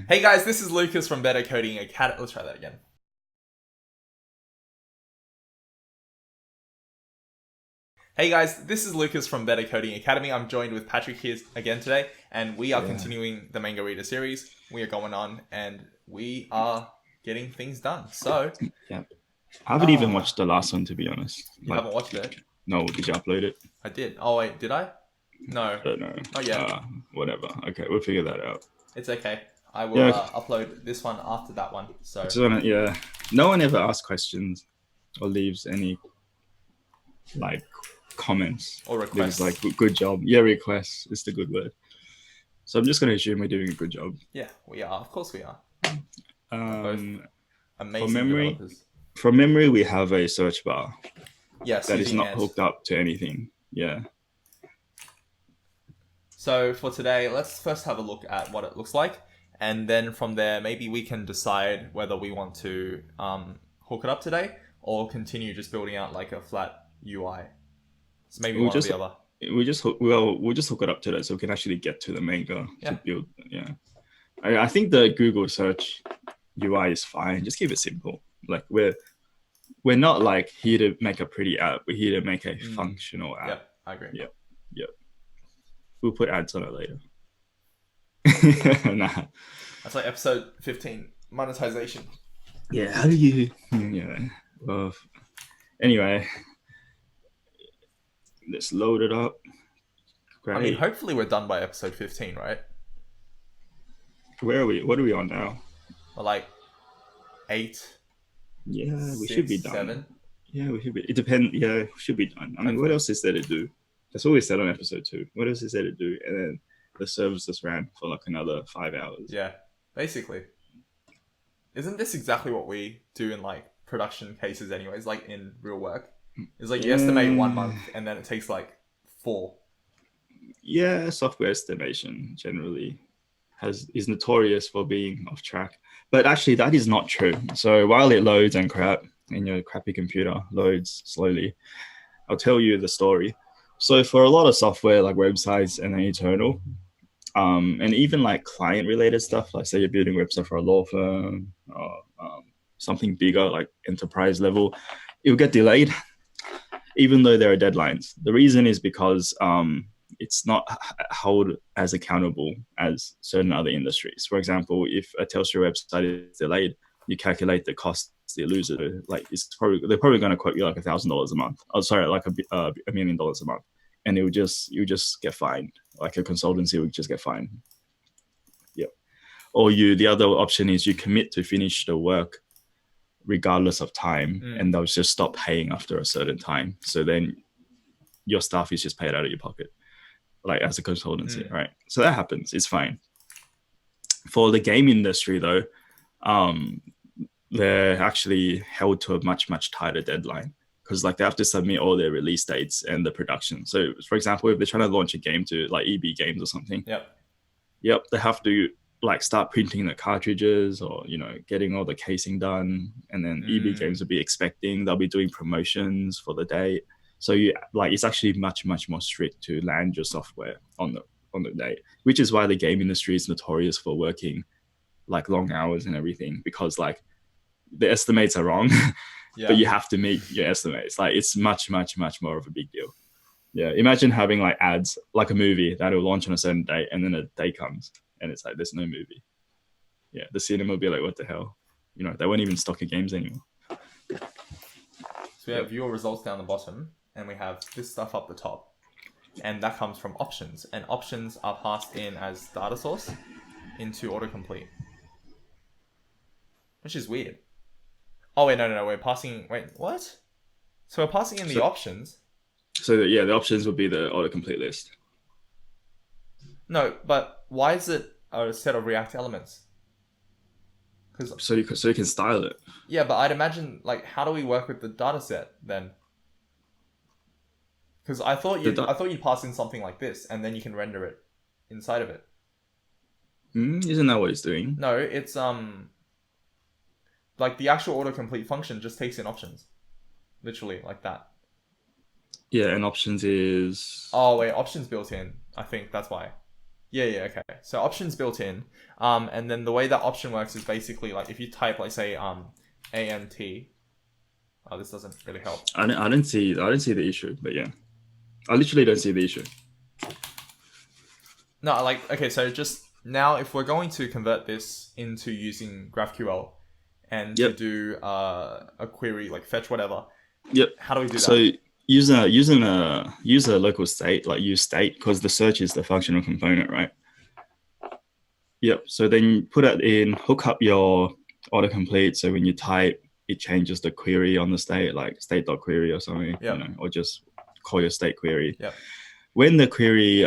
Hey guys, this is Lucas from Better Coding Academy. Let's try that again. Hey guys, this is Lucas from Better Coding Academy. I'm joined with Patrick here again today, and we are continuing the Manga Reader series. We are going on, and we are getting things done. So, Yeah. I haven't even watched the last one, to be honest. You haven't watched it? No, did you upload it? I did. Oh wait, did I? No. I don't know. Not yet. Whatever. Okay, we'll figure that out. It's okay. I will upload this one after that one. So, no one ever asks questions or leaves any comments or requests. Good job. Yeah, requests is the good word. So I'm just gonna assume we're doing a good job. Yeah, we are. Of course we are. Both amazing developers. From memory, we have a search bar. Yes, that is not hooked up to anything. Yeah. So for today, let's first have a look at what it looks like. And then from there, maybe we can decide whether we want to hook it up today or continue just building out like a flat UI. So maybe one or the other. We'll just hook it up today so we can actually get to the manga to build. Yeah. I think the Google search UI is fine. Just keep it simple. Like we're not like here to make a pretty app. We're here to make a functional app. Yep, I agree. Yep. We'll put ads on it later. Nah. That's like episode 15, monetization. Yeah, how do you... Yeah. Well, anyway, let's load it up. Great. I mean, hopefully we're done by episode 15, right? Where are we? What are we on now? We're like 8. Yeah, we 6, should be done. 7. Yeah, we should be. It depends. Yeah, we should be done. I mean, what else is there to do? That's what we said on episode 2. What else is there to do? And then the service just ran for like another 5 hours. Yeah, basically. Isn't this exactly what we do in like production cases anyways, like in real work? It's like you estimate 1 month and then it takes like 4. Yeah, software estimation generally is notorious for being off track. But actually that is not true. So while it loads and crap and your crappy computer loads slowly, I'll tell you the story. So for a lot of software like websites and internal, and even like client related stuff, like say you're building a website for a law firm or something bigger like enterprise level, it'll get delayed even though there are deadlines. The reason is because it's not held as accountable as certain other industries. For example, if a Telstra website is delayed, you calculate the costs they lose it. Like they're probably going to quote you like $1,000 a month. Oh, sorry, like $1 million a month, and you just get fined. Like a consultancy would just get fined. Yeah. Or the other option is you commit to finish the work regardless of time, and they'll just stop paying after a certain time. So then your staff is just paid out of your pocket, like as a consultancy, right? So that happens. It's fine. For the game industry, though, they're actually held to a much, much tighter deadline because like they have to submit all their release dates and the production. So, for example, if they're trying to launch a game to like EB Games or something, they have to like start printing the cartridges or getting all the casing done, and then EB Games will be expecting they'll be doing promotions for the day. So it's actually much, much more strict to land your software on the day, which is why the game industry is notorious for working like long hours and everything, because like the estimates are wrong, but you have to meet your estimates. Like it's much, much, much more of a big deal. Yeah, imagine having like ads, like a movie that will launch on a certain date, and then a day comes and it's like there's no movie. Yeah, the cinema will be like, what the hell? They won't even stock your games anymore. So we have viewer results down the bottom, and we have this stuff up the top, and that comes from options, and options are passed in as data source into autocomplete, which is weird. Oh wait, no, we're passing. Wait, what? So we're passing in the options. So the options would be the autocomplete list. No, but why is it a set of React elements? So you can style it. Yeah, but I'd imagine like how do we work with the data set then? Because I thought you'd pass in something like this, and then you can render it inside of it. Isn't that what it's doing? No, it's like the actual autocomplete function just takes in options, literally like that. Yeah, and options is... Oh wait, options built in. I think that's why. Yeah. Okay. So options built in. And then the way that option works is basically like if you type like say ANT. Oh, this doesn't really help. I don't see the issue, but yeah, I literally don't see the issue. No, like okay. So just now, if we're going to convert this into using GraphQL and to do a query like fetch whatever. Yep. How do we do that? So using a local state, like use state, because the search is the functional component, right? Yep. So then you put it in, hook up your autocomplete. So when you type, it changes the query on the state, like state.query or something, Yep. or just call your state query. Yep. When the query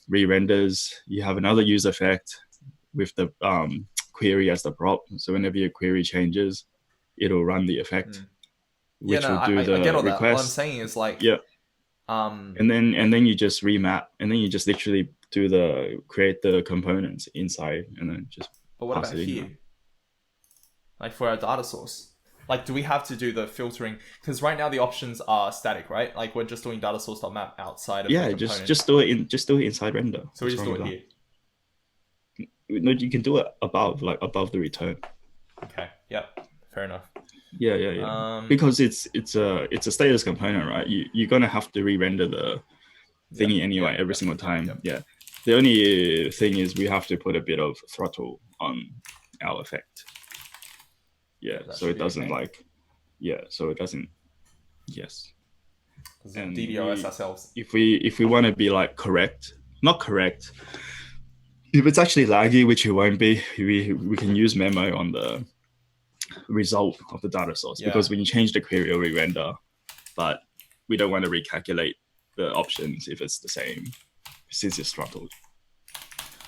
re-renders, you have another use effect with the query as the prop. So whenever your query changes, it'll run the effect, which will do the I get all request. That. What I'm saying is like, and then you just remap, and then you just literally do create the components inside, and then just. But what about here? Like for our data source, like do we have to do the filtering? Because right now the options are static, right? Like we're just doing data source.map outside of the component. just do it inside render. So we just do it here. No, you can do it above the return. Okay. Yep. Fair enough. Yeah. Because it's a status component, right? You're gonna have to re-render the thingy anyway every single time. Yep. Yeah. The only thing is we have to put a bit of throttle on our effect. Yeah. So it doesn't so it doesn't. Yes. And DDoS ourselves. If we want to be like not correct. If it's actually laggy, which it won't be, we can use memo on the result of the data source, because when you change the query or re-render, but we don't want to recalculate the options if it's the same since it's throttled.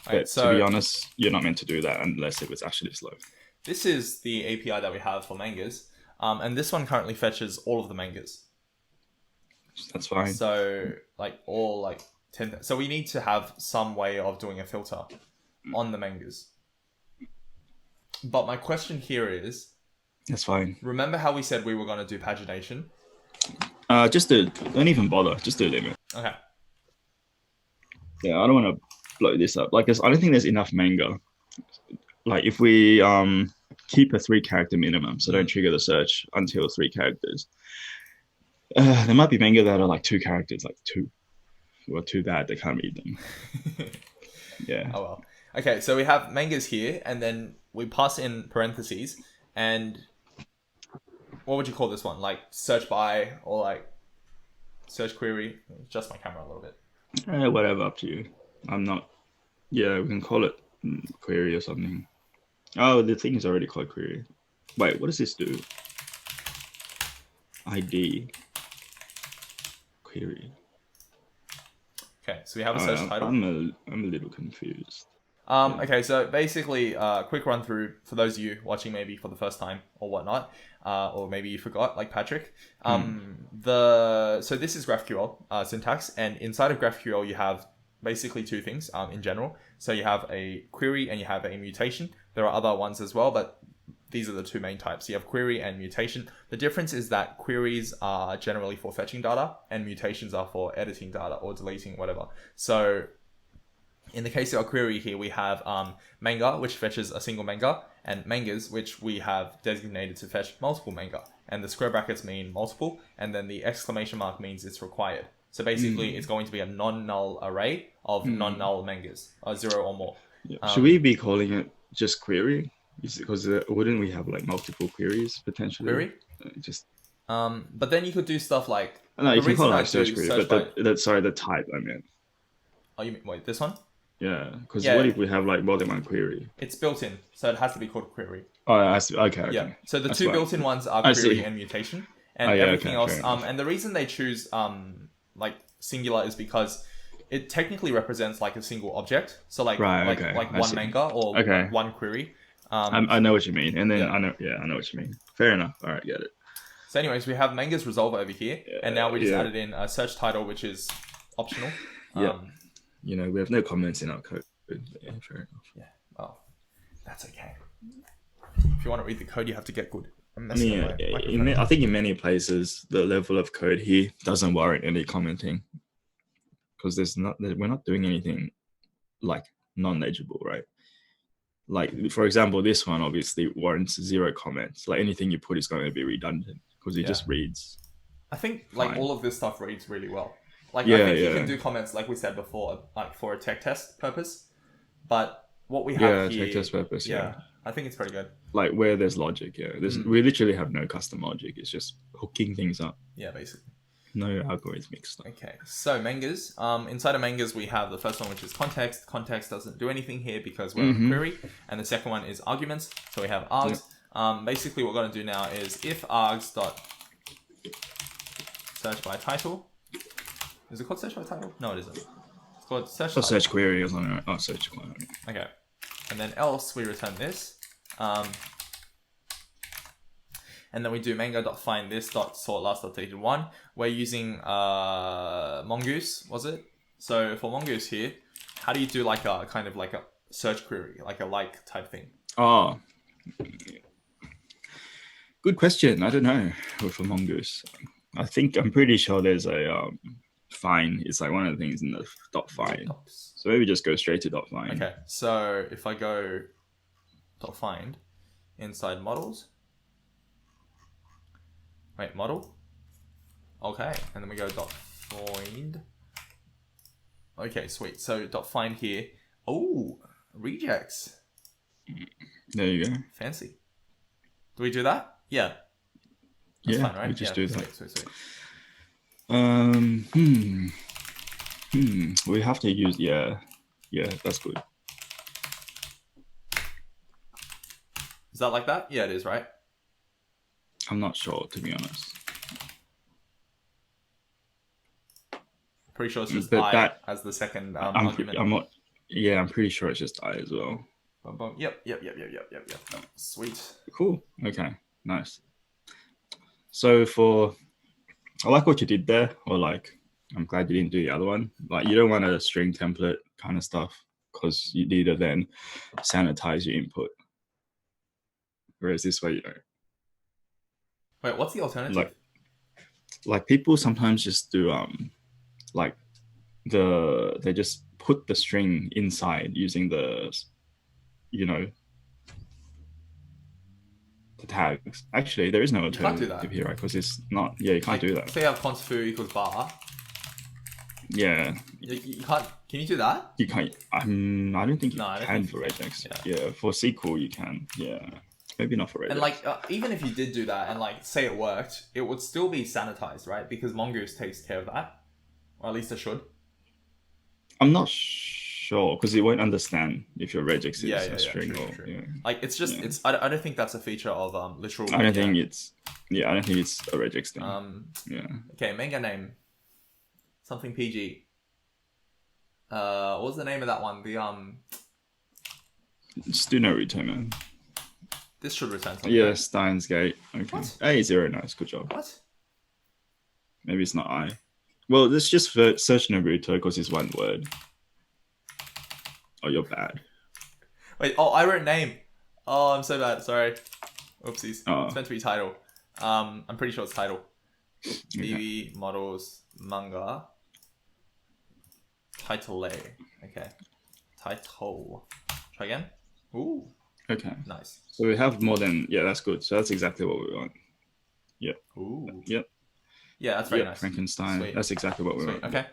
But to be honest, you're not meant to do that unless it was actually slow. This is the API that we have for mangas, and this one currently fetches all of the mangas. That's fine. So like all like 10. So we need to have some way of doing a filter on the mangas. But my question here is... That's fine. Remember how we said we were going to do pagination? Don't even bother. Just do limit. Okay. Yeah, I don't want to blow this up. Like, I don't think there's enough manga. Like, if we keep a 3-character minimum, so don't trigger the search until 3 characters. There might be manga that are like 2 characters, like 2. Well, too bad they can't read them. Yeah. Oh well. Okay, so we have mangas here, and then we pass in parentheses, and what would you call this one? Like search by or like search query? Adjust my camera a little bit. Whatever, up to you. I'm not. Yeah, we can call it query or something. Oh, the thing is already called query. Wait, what does this do? ID query. Okay, so we have a search title. I'm a little confused. Okay, so basically, quick run through for those of you watching maybe for the first time or whatnot, or maybe you forgot, like Patrick. So this is GraphQL syntax, and inside of GraphQL you have basically 2 things in general. So you have a query and you have a mutation. There are other ones as well, but these are the 2 main types. You have query and mutation. The difference is that queries are generally for fetching data and mutations are for editing data or deleting whatever. So in the case of our query here, we have Manga, which fetches a single manga, and mangas, which we have designated to fetch multiple manga. And the square brackets mean multiple, and then the exclamation mark means it's required. So basically, it's going to be a non-null array of non-null mangas, 0 or more. Yeah. Should we be calling it just query? Because wouldn't we have like multiple queries potentially? Query? But then you could do stuff like... No, you can call it like search query, but the type I meant. Oh, you mean, wait, this one? Yeah, because what if we have like more than one query? It's built in, so it has to be called query. Oh, I see. Okay. Yeah, so the 2 built-in ones are query and mutation, and everything else. And the reason they choose like singular is because it technically represents like a single object. So like one manga or one query. I know what you mean, and then I know what you mean. Fair enough. All right, get it. So, anyways, we have mangas resolver over here, and now we just added in a search title, which is optional. We have no comments in our code. Yeah, fair enough. Yeah, well, that's okay. If you want to read the code, you have to get good. I think in many places the level of code here doesn't warrant any commenting, because we're not doing anything like non-legible, right? Like for example, this one obviously warrants 0 comments. Like anything you put is going to be redundant because it Yeah. just reads I think like fine. all of this stuff reads really well. Like I Yeah, think you can yeah, do comments like we said before, like for a tech test purpose. But what we have yeah. Take here, test purpose. Yeah, yeah, I think it's pretty good. like where there's logic. Yeah, we literally have no custom logic. It's just hooking things up. Yeah, basically. No algorithmic stuff. Okay, so mangas. Inside of mangas, we have the first one, which is context. Context doesn't do anything here because we're on a query. And the second one is arguments. So we have args. Basically, what we're going to do now is if args dot search by title. Is it called search by title? No, it isn't. It's called search. Or search query or something. Oh, search query. Okay, and then else we return this. And then we do manga.find this sort last updated one. We're using Mongoose, was it? So for Mongoose here, how do you do like a kind of like a search query, like a like type thing? Oh, good question. I don't know with a Mongoose. I'm pretty sure there's a find. It's like one of the things in the dot find. So maybe just go straight to dot find. Okay, so if I go dot find inside models. Wait, model? Okay, and then we go dot find. Okay, sweet. So dot find here. Oh, rejects. There you go. Fancy. Do we do that? Yeah. That's fine, right? We just do that. Sweet. We have to use yeah, that's good. Is that like that? Yeah, it is, right? I'm not sure, to be honest. Pretty sure it's just But I that, as the second I'm argument. I'm pretty sure it's just I as well. Boom, boom. Yep. Sweet. Cool. Okay. Nice. So I like what you did there, or like, I'm glad you didn't do the other one. Like, you don't want a string template kind of stuff because you need to then sanitize your input. Whereas this way, Wait, what's the alternative? Like people sometimes just do like they just put the string inside using the the tags. Actually, there is no alternative here, right? Because it's not. Yeah, you can't do that. Say you have const foo equals bar. Yeah. You can't. Can you do that? You can't. I don't think you can for regex. Yeah, for SQL you can. Yeah. Maybe not for regex. And like, even if you did do that and like say it worked, it would still be sanitized, right? Because Mongoose takes care of that, or at least it should. I'm not sure because it won't understand if your regex is a string true. Yeah. Like it's just it's. I don't think that's a feature of literal. I don't think it's. Yeah, I don't think it's a regex thing. Yeah. Okay, manga name. Something PG. What was the name of that one? Just do no return, man. This should return something. Yeah, Steins Gate. Okay. What? A0, nice, good job. What? Maybe it's not I. Well, let's just search Naruto because it's one word. Oh, you're bad. Wait, I wrote name. Oh, I'm so bad. Sorry. Oopsies. Oh. It's meant to be title. I'm pretty sure it's title. Okay. BB models manga. Title A. Okay. Title. Try again. Ooh. Okay. Nice. So we have more than that's good. So that's exactly what we want. Yeah. Ooh. Yep. Yeah, that's very nice. Frankenstein. Sweet. That's exactly what we want. Okay.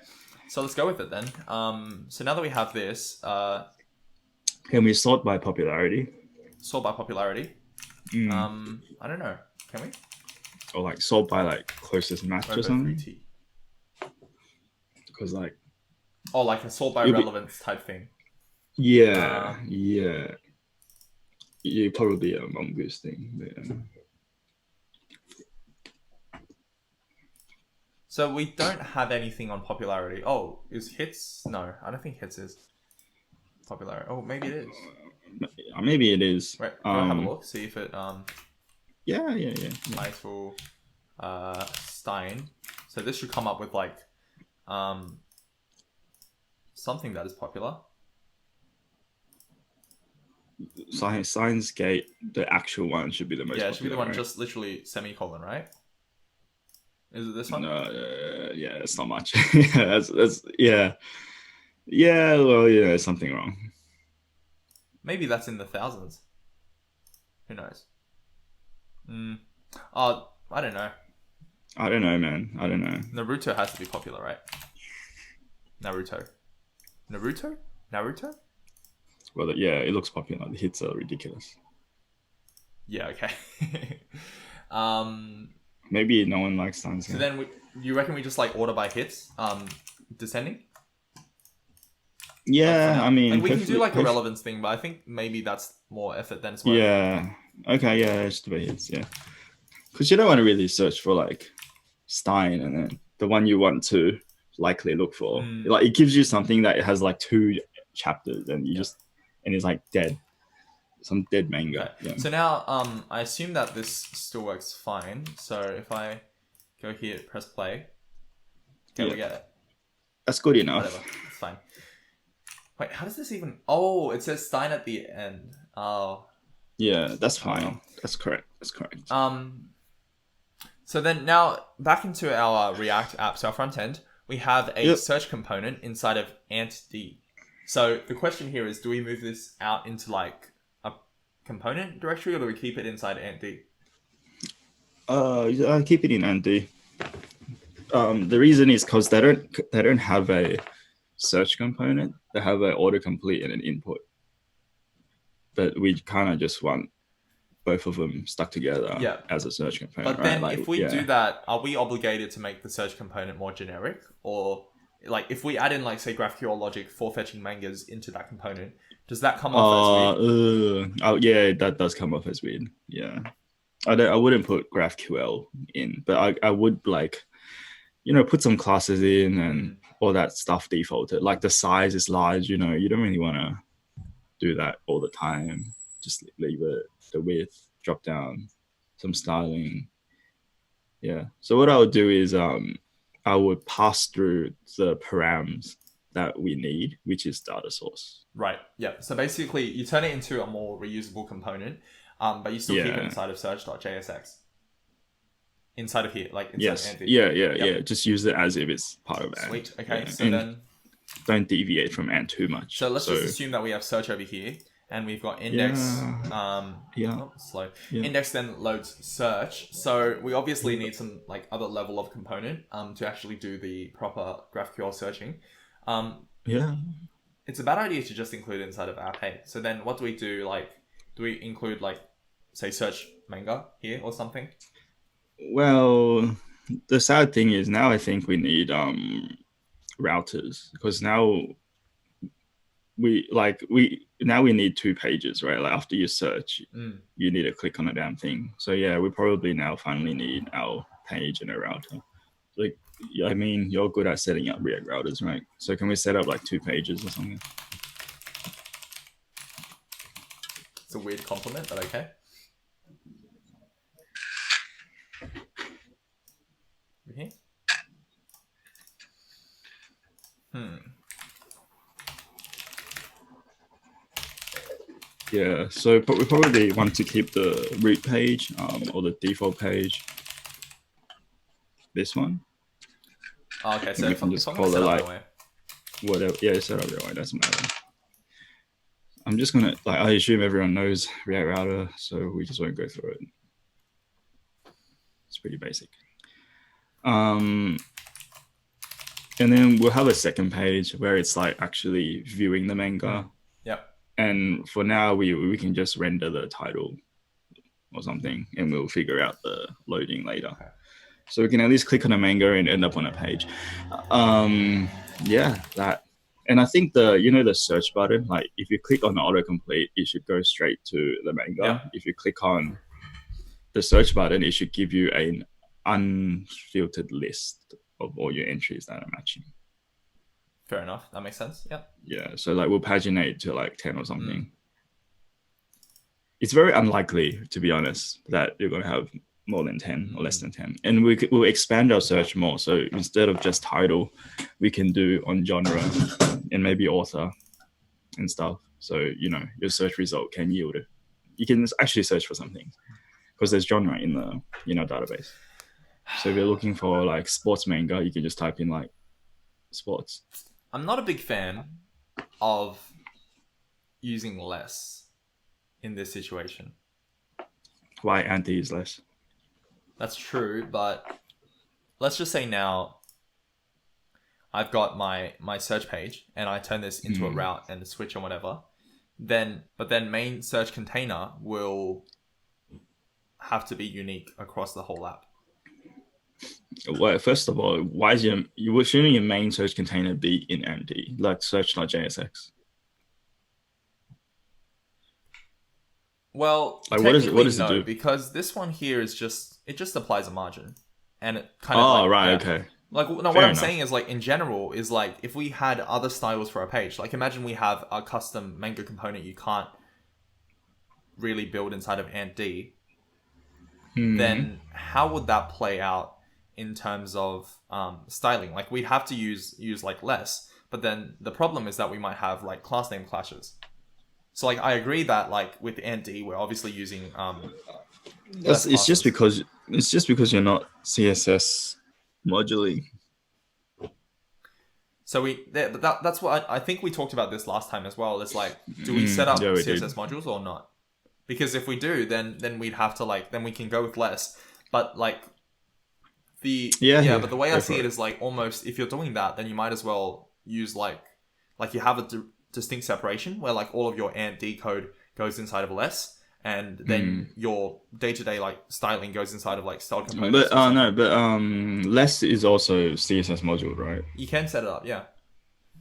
So let's go with it then. So now that we have this, can we sort by popularity? Sort by popularity. I don't know. Can we? Or like sort by like closest match or something? Because like. Oh, like a sort by relevance type thing. Yeah. You probably a Mongoose thing. But, So we don't have anything on popularity. Oh, is hits? No, I don't think hits is popularity. Oh, maybe it is. Maybe it is. Wait, go have a look. See if it Yeah. Title Stein. So this should come up with like something that is popular. Science Gate, the actual one should be the most. Yeah, it should be the one right? just literally semicolon, right? Is it this one? No, yeah, it's not much. That's yeah. Well, there's something wrong. Maybe that's in the thousands. Who knows? Oh, I don't know. I don't know, man. I don't know. Naruto has to be popular, right? Naruto. Well, yeah, it looks popular. The hits are ridiculous. Yeah. Okay. Maybe no one likes Steins So Gate. then, you reckon we just like order by hits, descending? Yeah, I mean, like we can do like a hopefully- relevance thing, but I think maybe that's more effort than it's worth. Yeah. Okay. Yeah, it's the way hits. Yeah, because you don't want to really search for like Stein and then the one you want to likely look for. Like it gives you something that it has like 2 chapters and you just and it's like dead. Some dead manga. Okay. Yeah. So now, I assume that this still works fine. So if I go here, press play, okay, we get it. That's good enough. Whatever, it's fine. Wait, how does this even? Oh, it says Stein at the end. Oh. Yeah, that's fine. That's correct. So then now back into our React app, so our front end, we have a search component inside of ant.d. So the question here is, do we move this out into like a component directory, or do we keep it inside ant.d? Keep it in ant.d. The reason is because they don't have a search component. They have an autocomplete and an input. But we kind of just want both of them stuck together as a search component. But then right? if we do that, are we obligated to make the search component more generic? Or like if we add in like say GraphQL logic for fetching mangas into that component, does that come off as weird? Oh yeah, that does come off as weird. Yeah. I wouldn't put GraphQL in, but I would like, put some classes in and all that stuff defaulted. Like the size is large, you don't really want to do that all the time. Just leave it, the width, drop down, some styling. Yeah. So what I would do is I would pass through the params that we need, which is data source. Right. Yeah. So basically you turn it into a more reusable component, but you still keep it inside of search.jsx. Inside of here, like inside of Ant.d. Yeah. Just use it as if it's part of Ant. Sweet. Okay. Yeah. So and then don't deviate from Ant too much. So let's just assume that we have search over here, and we've got index. Slow. Yeah. Index then loads search. So we obviously need some like other level of component to actually do the proper GraphQL searching. It's a bad idea to just include it inside of app. Hey, so then what do we do? Like, do we include like, say, search manga here or something? Well, the sad thing is now I think we need routers, because now we need 2 pages, right? Like after you search, you need to click on a damn thing. So yeah, we probably now finally need our page and a router. Like, I mean, you're good at setting up React routers, right? So can we set up like 2 pages or something? It's a weird compliment, but okay. Here? Yeah, so we probably want to keep the root page or the default page. This one. Oh, okay, so we can just call it like whatever. Yeah, set up that way. Doesn't matter. I'm just gonna I assume everyone knows React Router, so we just won't go through it. It's pretty basic. And then we'll have a second page where it's like actually viewing the manga. Yep. And for now, we can just render the title or something, and we'll figure out the loading later. Okay. So we can at least click on a manga and end up on a page. That. And I think the search button, like if you click on autocomplete, it should go straight to the manga. Yeah. If you click on the search button, it should give you an unfiltered list of all your entries that are matching. Fair enough. That makes sense. Yeah. Yeah. So like we'll paginate to like 10 or something. It's very unlikely, to be honest, that you're going to have more than 10 or less than 10. And we'll expand our search more. So instead of just title, we can do on genre and maybe author and stuff. So, your search result can yield it. You can actually search for something because there's genre in the, database. So if you're looking for like sports manga, you can just type in like sports. I'm not a big fan of using less. in this situation. Why anti is less? That's true, but let's just say now I've got my search page and I turn this into a route and a switch and whatever. But then main search container will have to be unique across the whole app. Well, first of all, why is shouldn't your main search container be in empty, like search.jsx? Well, Like technically what does it no, do? because this one here is it just applies a margin, and it kind of Oh, like right, yeah. okay. Like no, what Fair I'm enough. saying is like in general is like if we had other styles for a page, like imagine we have a custom Manga component you can't really build inside of ant.d, then how would that play out in terms of styling? Like we'd have to use like less, but then the problem is that we might have like class name clashes. So like I agree that like with ant.d we're obviously using less It's just classes. because you're not CSS moduling. So that's what I think we talked about this last time as well. It's like, do we set Yeah, up we did. CSS modules or not? Because if we do, then we'd have to like then we can go with less. But like Yeah, but the way I go see for it it. is like almost if you're doing that, then you might as well use like you have a distinct separation where like all of your ant.d code goes inside of less, and then your day-to-day like styling goes inside of like style components But or something. no, but less is also CSS module, right? You can set it up, yeah.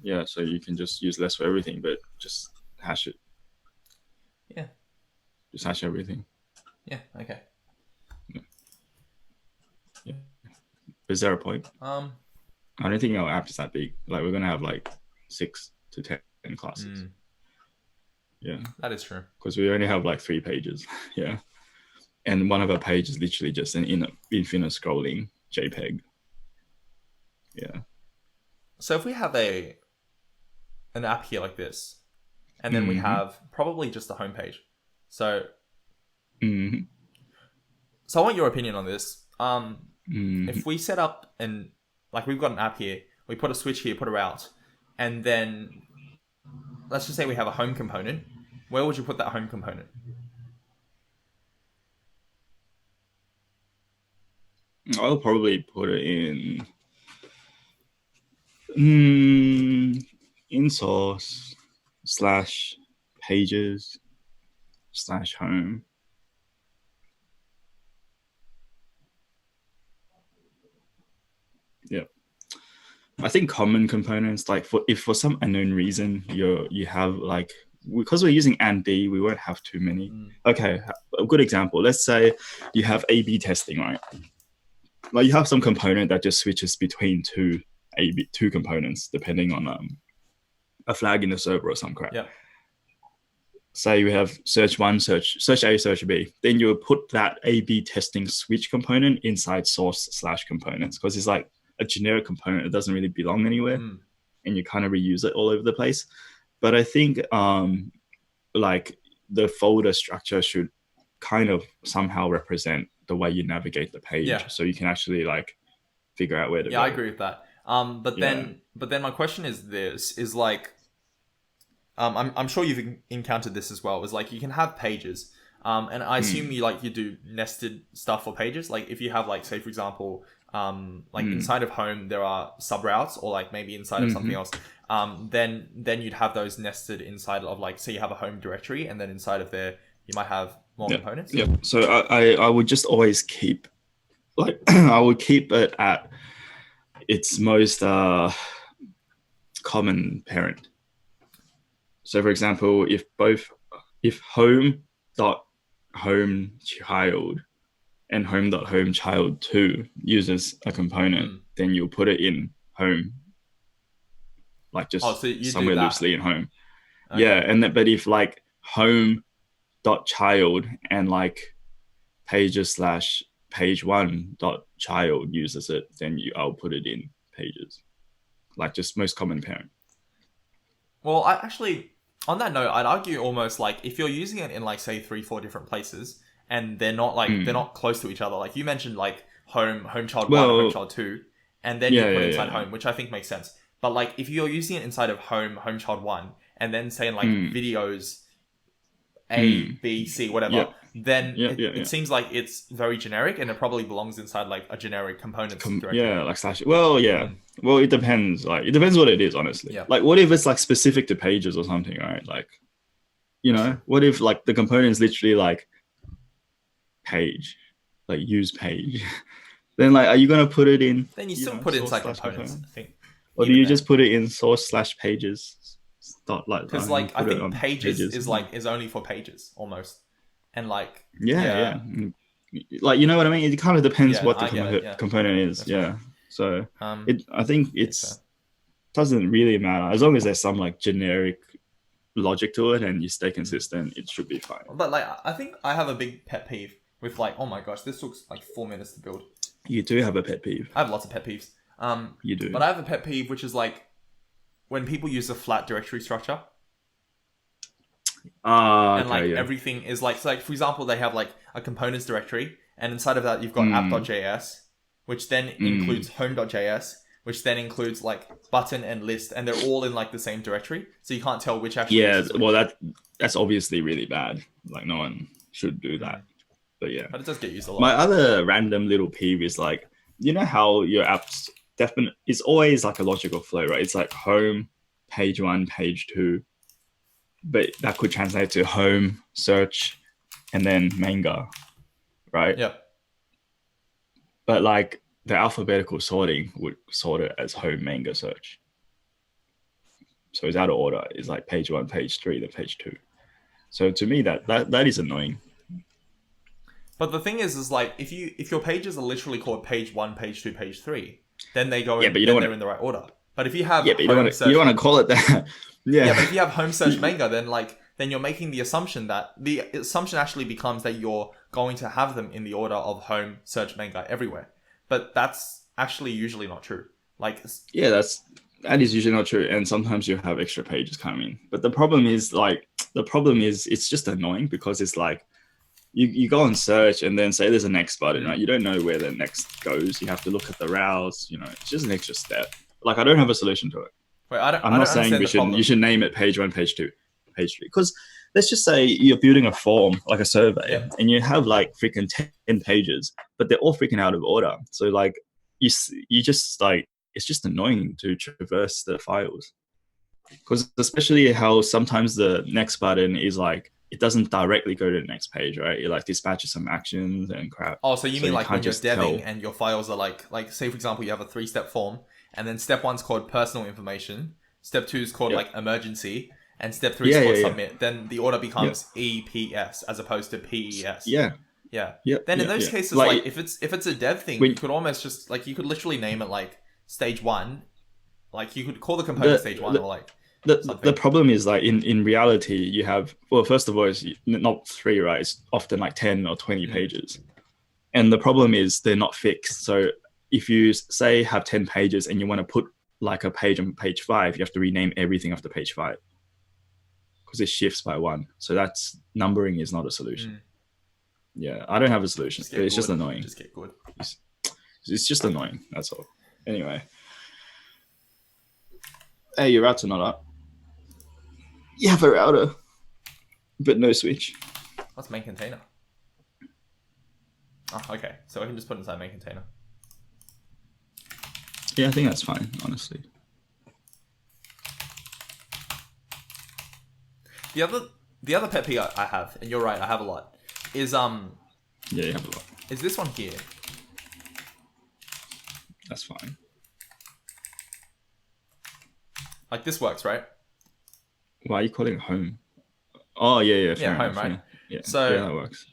Yeah, so you can just use less for everything, but just hash it. Yeah. Just hash everything. Yeah, okay. Yeah. Is there a point? I don't think our app is that big. Like we're gonna have like 6 to 10 classes. Yeah, that is true. because we only have like 3 pages. Yeah, and one of our pages is literally just an infinite scrolling JPEG. Yeah. So if we have an app here like this, and then we have probably just the homepage. So, so I want your opinion on this. If we set up like we've got an app here, we put a switch here, put a route, and then let's just say we have a home component. Where would you put that home component? I'll probably put it in source / pages / home. Yeah. I think common components, like if for some unknown reason you have like, because we're using ant.d, we won't have too many. Okay, a good example. Let's say you have A/B testing, right? Like you have some component that just switches between two components depending on a flag in the server or some crap. Yeah. Say we have search A, search B. Then you would put that A/B testing switch component inside source / components, because it's like a generic component. It doesn't really belong anywhere, and you kind of reuse it all over the place. But I think like the folder structure should kind of somehow represent the way you navigate the page, so you can actually like figure out where to go. I agree with that. But then my question is this: is like, I'm sure you've encountered this as well. Is like you can have pages, and I assume you do nested stuff for pages. Like if you have like, say for example, like inside of home there are sub routes, or like maybe inside of something else. Then you'd have those nested inside of like, say you have a home directory, and then inside of there you might have more components. Yeah. So I would just always keep like I would keep it at its most common parent. So for example, if home.home child and home.home child 2 uses a component, then you'll put it in home, like just somewhere loosely in home. Okay. Yeah, and but if like home.child and like pages / page 1.child uses it, then I'll put it in pages, like just most common parent. Well, I actually, on that note, I'd argue almost like if you're using it in like say 3-4 different places and they're not like they're not close to each other, like you mentioned like home child 1 and home child 2, and then you put inside home, which I think makes sense. But like if you're using it inside of home child 1, and then saying like videos A, B, C, whatever, Yeah. then Yeah, it seems like it's very generic and it probably belongs inside like a generic components directory. Yeah, like slash. Well, yeah. Well, it depends. Like, it depends what it is, honestly. Yeah. Like, what if it's like specific to pages or something, right? Like, you know, what if like the component is literally like page, like use page? Then like, are you gonna put it in? Then you still put it inside components, I think. Or do you just put it in source slash pages? Start like because like I think pages is only for pages almost, and like yeah. Like, you know what I mean? It kind of depends what the component is. That's yeah. right. So I think doesn't really matter as long as there's some like generic logic to it and you stay consistent. It should be fine. But like I think I have a big pet peeve with like, oh my gosh, this took like 4 minutes to build. You do have a pet peeve. I have lots of pet peeves. You do. But I have a pet peeve which is like when people use a flat directory structure. And like everything is like, so like for example, they have like a components directory, and inside of that you've got app.js, which then includes home.js, which then includes like button and list, and they're all in like the same directory, so you can't tell which actually. Yeah, well that's obviously really bad. Like no one should do that. But yeah, but it does get used a lot. My other random little peeve is like, you know how your apps it's always like a logical flow, right? It's like home, page 1, page 2. But that could translate to home, search, and then manga, right? Yeah. But like the alphabetical sorting would sort it as home, manga, search. So it's out of order. It's like page 1, page 3, then page 2. So to me, that is annoying. But the thing is like if your pages are literally called page 1, page 2, page 3, then they go in, they're in the right order. But if you have you don't want to call it that. Yeah, but if you have home search manga, then you're making the assumption actually becomes that you're going to have them in the order of home search manga everywhere. But that's actually usually not true. Like that is usually not true, and sometimes you have extra pages coming. But the problem is it's just annoying because it's like you go and search and then say there's a next button, right? You don't know where the next goes. You have to look at the routes. You know, it's just an extra step. Like I don't have a solution to it. Wait, I'm not saying you should name it page 1, page 2, page 3. Because let's just say you're building a form, like a survey, and you have like freaking 10 pages, but they're all freaking out of order. So like you just like, it's just annoying to traverse the files. Because especially how sometimes the next button is like, it doesn't directly go to the next page, right? It like dispatches some actions and crap. Oh, so you mean like when you're deving and your files are like say for example, you have a 3-step form, and then step 1's called personal information, step 2 is called like emergency, and step 3 is called submit. Then the order becomes EPS as opposed to PES. Yeah. Then in those cases, like if it's a dev thing, you could almost just like, you could literally name it like stage 1. Like you could call the component stage 1 or like. The problem is like in reality you have, well, first of all, it's not 3, right? It's often like 10 or 20 pages, and the problem is they're not fixed. So if you say have 10 pages and you want to put like a page on page 5, you have to rename everything after page 5 because it shifts by 1. So that's numbering is not a solution. Yeah, I don't have a solution. It's just annoying. Just get good. It's just annoying. That's all. Anyway, hey, your routes are not up. You have a router, but no switch. What's main container? Oh, okay. So I can just put inside main container. Yeah, I think that's fine, honestly. The other pet peeve I have, and you're right, I have a lot, is Yeah, you have a lot. Is this one here? That's fine. Like this works, right? Why are you calling it home? Oh yeah, yeah, home, right? Yeah, so yeah, that works.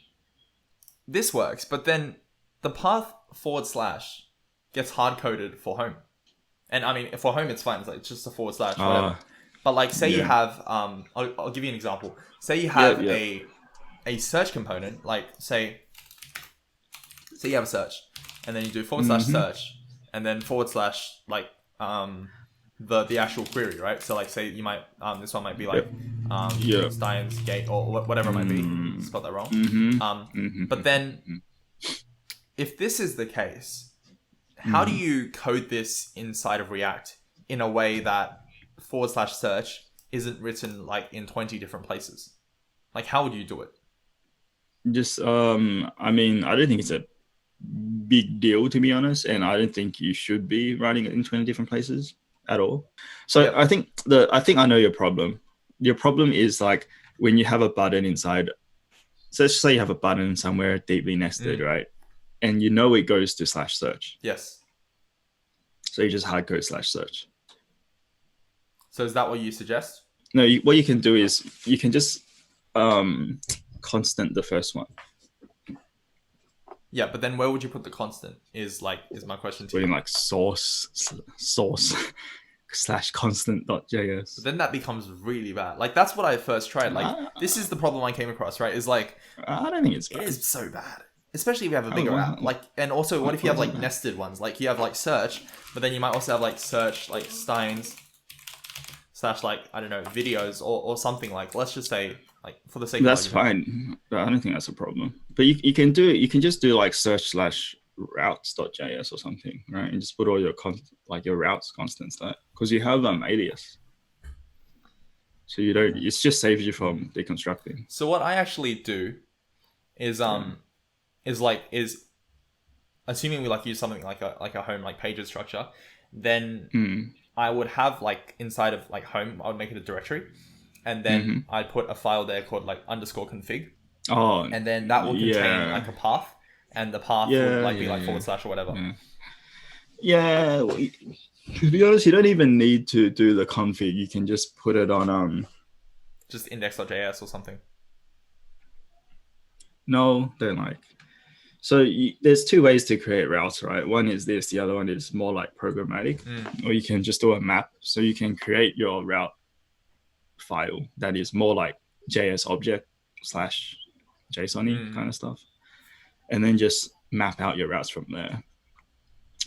This works, but then the path / gets hard coded for home, and I mean for home it's fine. It's just a / whatever. But like, say you have I'll give you an example. Say you have a search component. Like say you have a search, and then you do / search, and then / like the actual query, right? So like say you might this one might be like Stein's gate or whatever it might be. Spelled that wrong. But then if this is the case, how do you code this inside of React in a way that / search isn't written like in 20 different places? Like, how would you do it? Just I mean, I don't think it's a big deal, to be honest, and I don't think you should be writing it in 20 different places at all. So Yep. I think I know your problem. Your problem is like when you have a button inside. So let's say you have a button somewhere deeply nested, right? And you know it goes to /search. Yes. So you just hardcode /search. So is that what you suggest? No, what you can do is you can just constant the first one. Yeah, but then where would you put the constant? Is my question to Putting you. like source / constant.js. But then that becomes really bad. Like that's what I first tried. Like this is the problem I came across, right? Is like I don't think it's it bad. is so bad. Especially if you have a bigger well, app. Like and also what if you have like bad? nested ones? Like you have like search, but then you might also have like search like Steins / like I don't know, videos or something like let's just say like for the sake That's of argument. fine. I don't think that's a problem. But you can do it. You can just do like search /routes.js or something, right? And just put all your your routes constants there because you have alias. So you don't. It just saves you from deconstructing. So what I actually do is is assuming we like use something like a home like pages structure, then I would have like inside of like home, I would make it a directory, and then I'd put a file there called like _config, and then that will contain like a path, and the path would like be like / or whatever. Yeah. Well, to be honest, you don't even need to do the config. You can just put it on just index.js or something. No, don't like. So there's two ways to create routes, right? One is this, the other one is more like programmatic, or you can just do a map. So you can create your route file that is more like JS object / JSON kind of stuff, and then just map out your routes from there.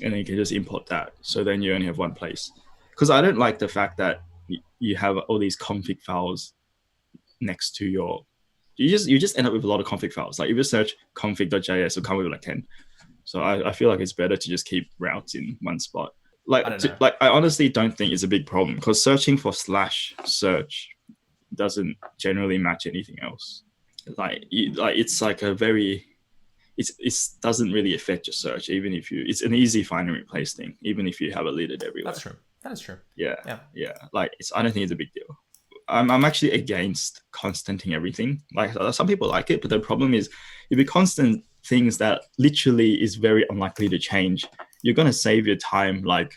And then you can just import that. So then you only have one place. Because I don't like the fact that you have all these config files next to your you just end up with a lot of config files. Like if you search config.js, it'll come with like 10. So I feel like it's better to just keep routes in one spot. Like I honestly don't think it's a big problem because searching for /search doesn't generally match anything else. It's like a very it doesn't really affect your search, even if it's an easy find and replace thing, even if you have it littered everywhere. That's true. That is true. Yeah. Like I don't think it's a big deal. I'm actually against constanting everything. Like some people like it, but the problem is if you constant things that literally is very unlikely to change, you're gonna save your time. Like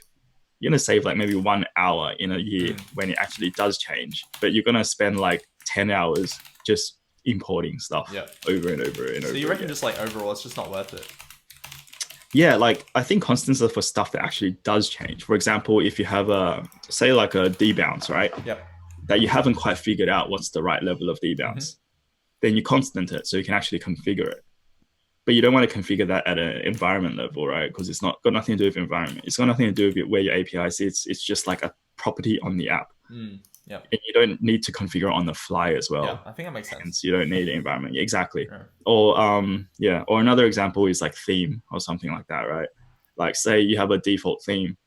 you're gonna save like maybe 1 hour in a year when it actually does change, but you're gonna spend like 10 hours just importing stuff over and over and over. So you reckon just like overall, it's just not worth it? Yeah, like I think constants are for stuff that actually does change. For example, if you have say like a debounce, right? Yep. That you haven't quite figured out what's the right level of debounce, then you constant it so you can actually configure it. But you don't want to configure that at an environment level, right? Because it's not got nothing to do with environment. It's got nothing to do with where your API sits. It's just like a property on the app. Yeah. And you don't need to configure it on the fly as well. Yeah, I think that makes sense. Hence, you don't need an environment. Exactly. Yeah. Or another example is like theme or something like that, right? Like say you have a default theme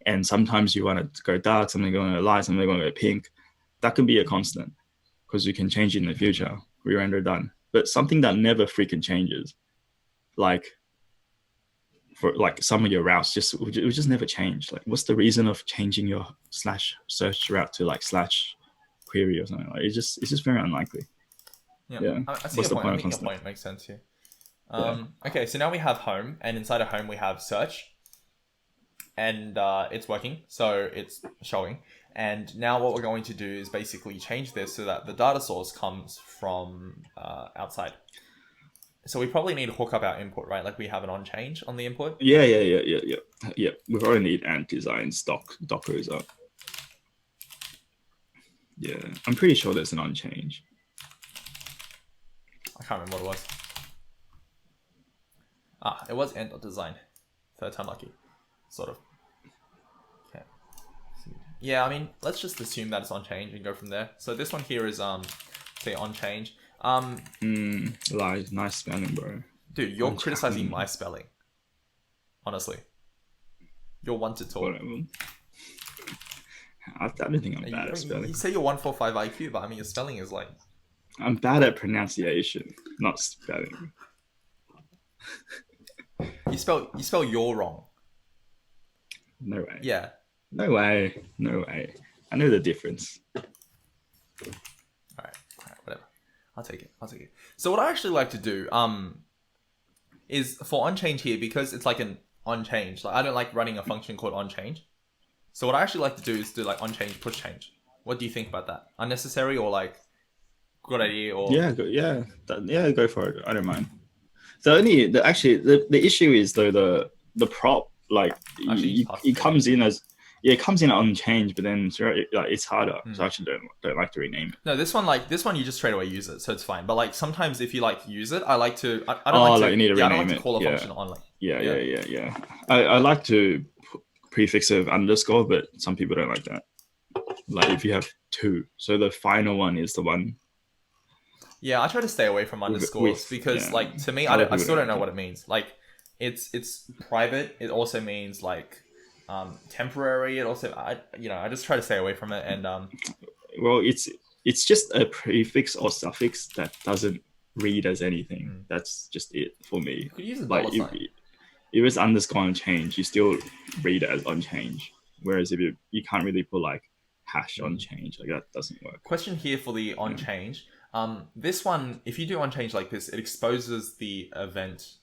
and sometimes you want it to go dark, something going to light, something going to go pink. That can be a constant because you can change it in the future, re-render done. But something that never freaking changes, like for like some of your routes, it would just never change. Like, what's the reason of changing your /search route to like /query or something? Like, it's just very unlikely. Yeah. I see your point. I think your point makes sense here. Okay, so now we have home, and inside of home we have search. And it's working, so it's showing. And now what we're going to do is basically change this so that the data source comes from outside. So we probably need to hook up our input, right? Like we have an on change on the input. Yeah. We probably need ant design dockers up. Yeah, I'm pretty sure there's an on change. I can't remember what it was. It was ant.design. Third time lucky. Sort of. Okay. Yeah, I mean, let's just assume that it's on change and go from there. So this one here is say on change. Nice spelling, bro. Dude, you're criticizing my spelling. Honestly. You're one to talk. Whatever. I don't think I'm bad at spelling. You say you're 145 IQ, but I mean your spelling is like I'm bad at pronunciation, not spelling. You spell you're wrong. No way. Yeah. No way. No way. I know the difference. All right, whatever. I'll take it. So what I actually like to do, is for onChange here, because it's like an onChange. Like I don't like running a function called onChange. So what I actually like to do is do like onChange push change. What do you think about that? Unnecessary or like good idea or Go for it. I don't mind. The issue is though the prop like actually it comes in as it comes in unchanged, but then it's harder. So I actually don't like to rename it. No, this one you just straight away use it, so it's fine. But like sometimes if you like use it, I like to. I don't like to. You need to rename I don't like it. to call a function on like. Yeah. I like to prefix of underscore, but some people don't like that. Like if you have two, so the final one is the one. Yeah, I try to stay away from underscores because, like, to me, I still don't know what it means. Like, it's private. It also means like temporary. It also, I just try to stay away from it. And well, it's just a prefix or suffix that doesn't read as anything. That's just it for me. You could use a like dollar sign. If it's underscore unchanged, you still read it as unchanged. Whereas if you can't really put like hash unchanged, like that doesn't work. Question here for the onChange. This one, if you do onChange like this, it exposes the event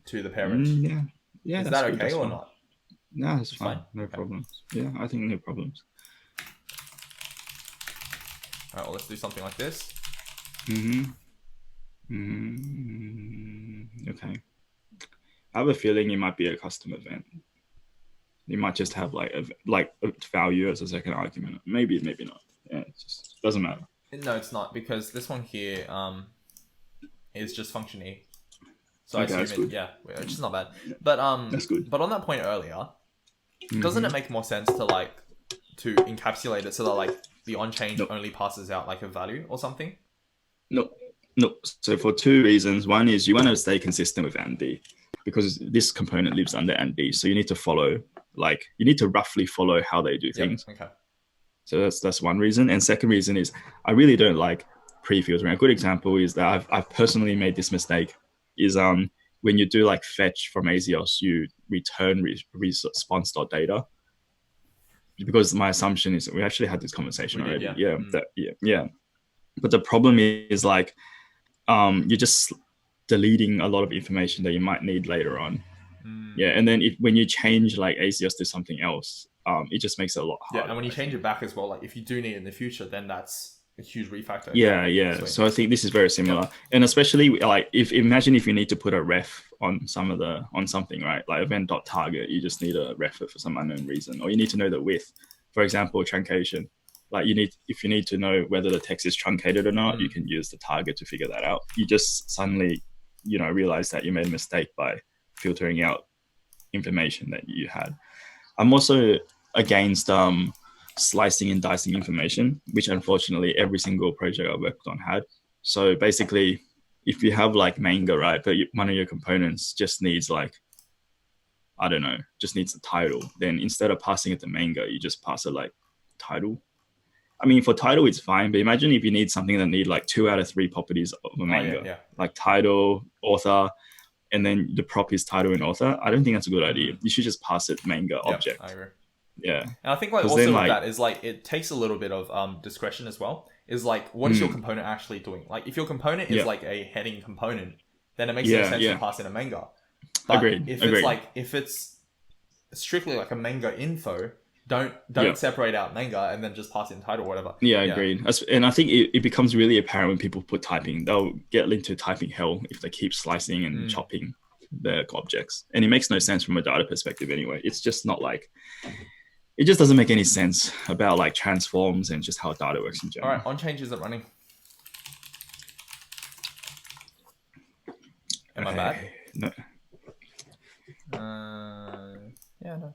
to the parent. Yeah. Is that okay or not? No, it's fine. No problems. Yeah, I think no problems. All right, well, let's do something like this. Okay. I have a feeling it might be a custom event. You might just have like a value as a second argument. Maybe not. Yeah, it just doesn't matter. No, it's not, because this one here is just function E. So okay, I assume which is not bad. But that's good. But on that point earlier, doesn't it make more sense to encapsulate it so that like the onChange only passes out like a value or something? No. So for two reasons. One is you want to stay consistent with AND because this component lives under AND. So you need to roughly follow how they do things. Okay. So that's one reason. And second reason is I really don't like pre-filtering. A good example is that I've personally made this mistake is when you do like fetch from Axios, you return response.data. Because my assumption is we actually had this conversation already. Yeah. But the problem is like you're just deleting a lot of information that you might need later on. Yeah, and then when you change like Axios to something else, it just makes it a lot harder. Yeah, and when you change it back as well, like if you do need it in the future, then that's a huge refactor. Yeah. Sweet. So I think this is very similar, and especially like imagine if you need to put a ref on something, right? Like event.target, you just need a ref for some unknown reason, or you need to know the width. For example, truncation. Like if you need to know whether the text is truncated or not, you can use the target to figure that out. You just suddenly, realize that you made a mistake by filtering out information that you had. I'm also against slicing and dicing information, which unfortunately every single project I worked on had. So basically, if you have like Manga, right, but one of your components just needs just needs a title, then instead of passing it to Manga, you just pass it like title. I mean, for title, it's fine, but imagine if you need something that need like 2 out of 3 properties of a Manga, like title, author, and then the prop is title and author. I don't think that's a good idea. You should just pass it Manga object. I agree. Yeah. And I think like also then, with that is like it takes a little bit of discretion as well. Is like what is your component actually doing? Like if your component is like a heading component, then it makes no sense to pass in a Manga. But Agreed. If it's strictly like a Manga info, don't separate out Manga and then just pass in title or whatever. Yeah, agreed. And I think it becomes really apparent when people put typing. They'll get into typing hell if they keep slicing and chopping the objects. And it makes no sense from a data perspective anyway. It's just not like... It just doesn't make any sense about like transforms and just how data works in general. All right, onChange isn't running. Am I bad? No. No.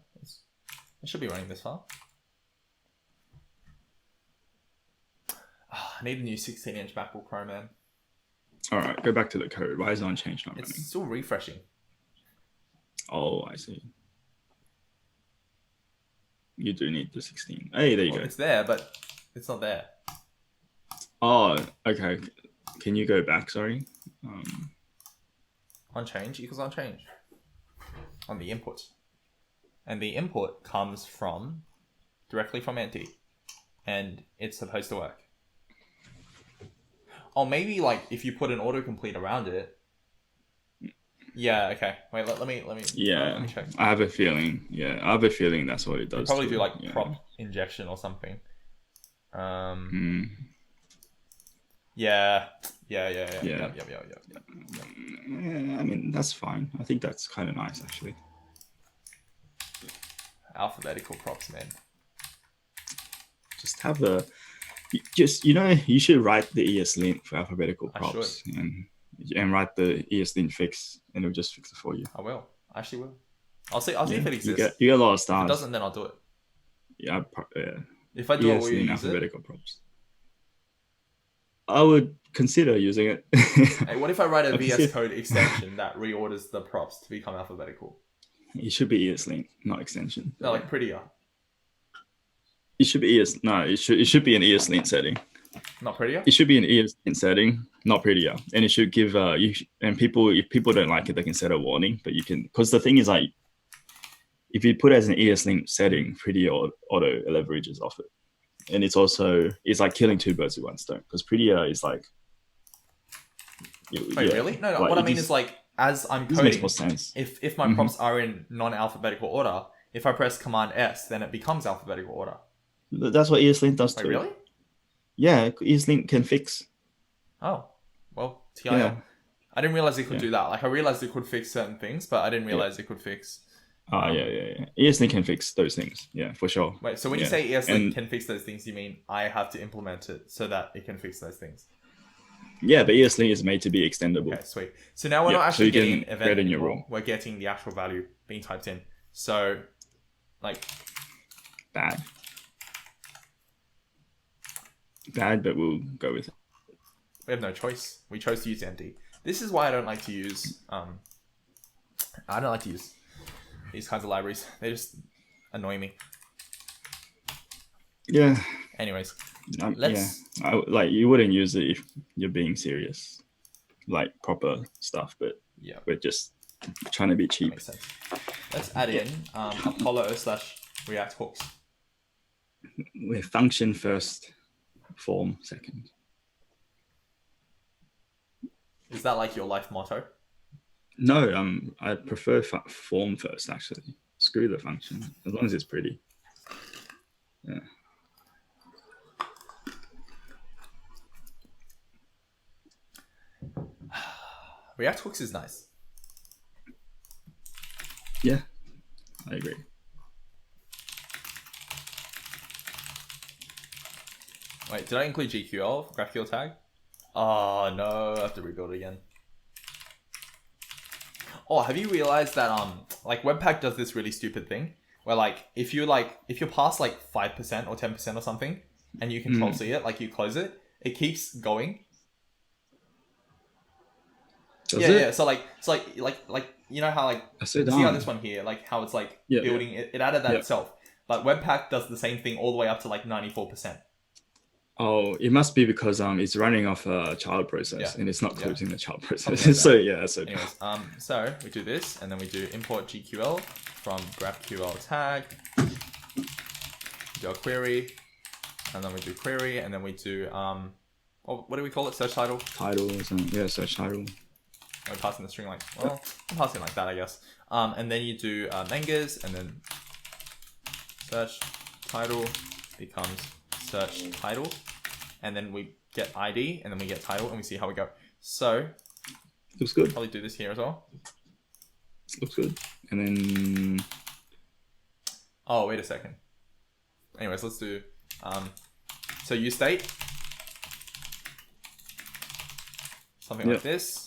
It should be running this far. I need a new 16-inch MacBook Pro, man. All right, go back to the code. Why is onChange not running? It's still refreshing. Oh, I see. You do need the 16. Hey, there you go. It's there, but it's not there. Oh, okay. Can you go back? Sorry. Um, On change equals on change on the input, and the input comes from directly from NT, and it's supposed to work. Or maybe like if you put an autocomplete around it. Yeah. Okay. Wait. Let me yeah, let me check. I have a feeling. Yeah, I have a feeling that's what it You does. probably to do it, like yeah. prop injection or something. Mm, Yeah. Yeah. yeah. Yep. Yeah, I mean, that's fine. I think that's kind of nice, actually. Alphabetical props, man. Just have a, you should write the ESLint for alphabetical I should. props and write the ESLint fix, and it'll just fix it for you. I will. I actually will. I'll see if it You exists. get a lot of If it stars. doesn't, then I'll do it. Yeah, If I do it, will you ESLint use it? alphabetical props. I would consider using it. Hey, what if I write a I VS consider- Code extension that reorders the props to become alphabetical? It should be ESLint, not extension. No, like prettier. It should be it should be an ESLint setting. Not prettier? It should be an ESLint setting, not prettier. And it should give if people don't like it, they can set a warning. But you can, because the thing is, like, if you put it as an ESLint setting, prettier auto leverages off it. And it's like killing two birds with one stone, because prettier is like, Wait, really? No. like, What I mean is like as I'm this makes coding, more sense. if my props are in non-alphabetical order, if I press Command S, then it becomes alphabetical order. That's what ESLint does Wait, too. really? Yeah, ESLint can fix. Oh, well, TIL. Yeah. I didn't realize it could do that. Like, I realized it could fix certain things, but I didn't realize it could fix. Yeah. ESLint can fix those things. Yeah, for sure. Wait, so when you say ESLint can fix those things, you mean I have to implement it so that it can fix those things? Yeah, but ESLint is made to be extendable. Okay, sweet. So now we're not actually so you getting can event create a new anymore. rule. We're getting the actual value being typed in. So, like, Bad, but we'll go with it. we have no choice. We chose to use ND. This is why I don't like to use these kinds of libraries. They just annoy me. Yeah. Anyways, let's. Yeah, like, you wouldn't use it if you're being serious, like proper stuff. But yeah, we're just trying to be that cheap. makes sense. Let's add in Apollo/React hooks. We're function first, form second. Is that like your life motto? No, I prefer form first, actually. Screw the function, as long as it's pretty. Yeah. React hooks is nice. Yeah, I agree. Wait, did I include GQL, GraphQL tag? Oh no, I have to rebuild it again. Oh, have you realized that like Webpack does this really stupid thing where like if you pass like 5% or 10% or something and you control C it, like you close it, it keeps going. Does it? Yeah. So like you know how like see how this one here, like how it's like building it added that itself. But Webpack does the same thing all the way up to like 94%. Oh, it must be because it's running off a child process and it's not closing the child process. Like so yeah, so anyways, so we do this and then we do import GQL from GraphQL tag, do a query, and then we do query, and then we do what do we call it? Search title. Title or something. Yeah, search title. We're passing the string like I'm passing like that, I guess. And then you do mangas, and then search title becomes search title, and then we get ID, and then we get title, and we see how we go. So looks good. Probably do this here as well. Looks good. And then oh, wait a second. Anyways, let's do so use state something like this.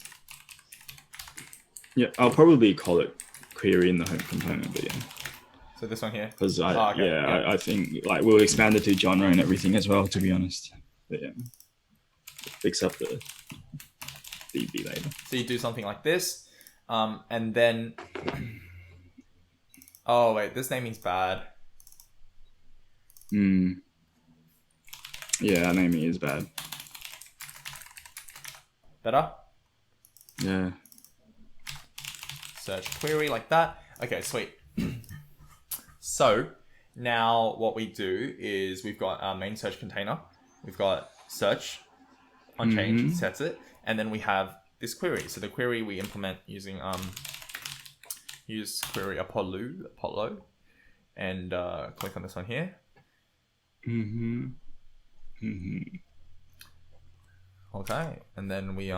Yeah, I'll probably call it query in the home component, but yeah. So this one here. Because I think like we'll expand it to genre and everything as well, to be honest. But yeah, fix up the DB later. So you do something like this, and then oh wait, this naming's bad. Yeah, naming is bad. Better? Yeah. Search query like that. Okay, sweet. So now what we do is we've got our main search container. We've got search on change, it sets it, and then we have this query. So the query we implement using use query Apollo, and click on this one here. Okay, and then we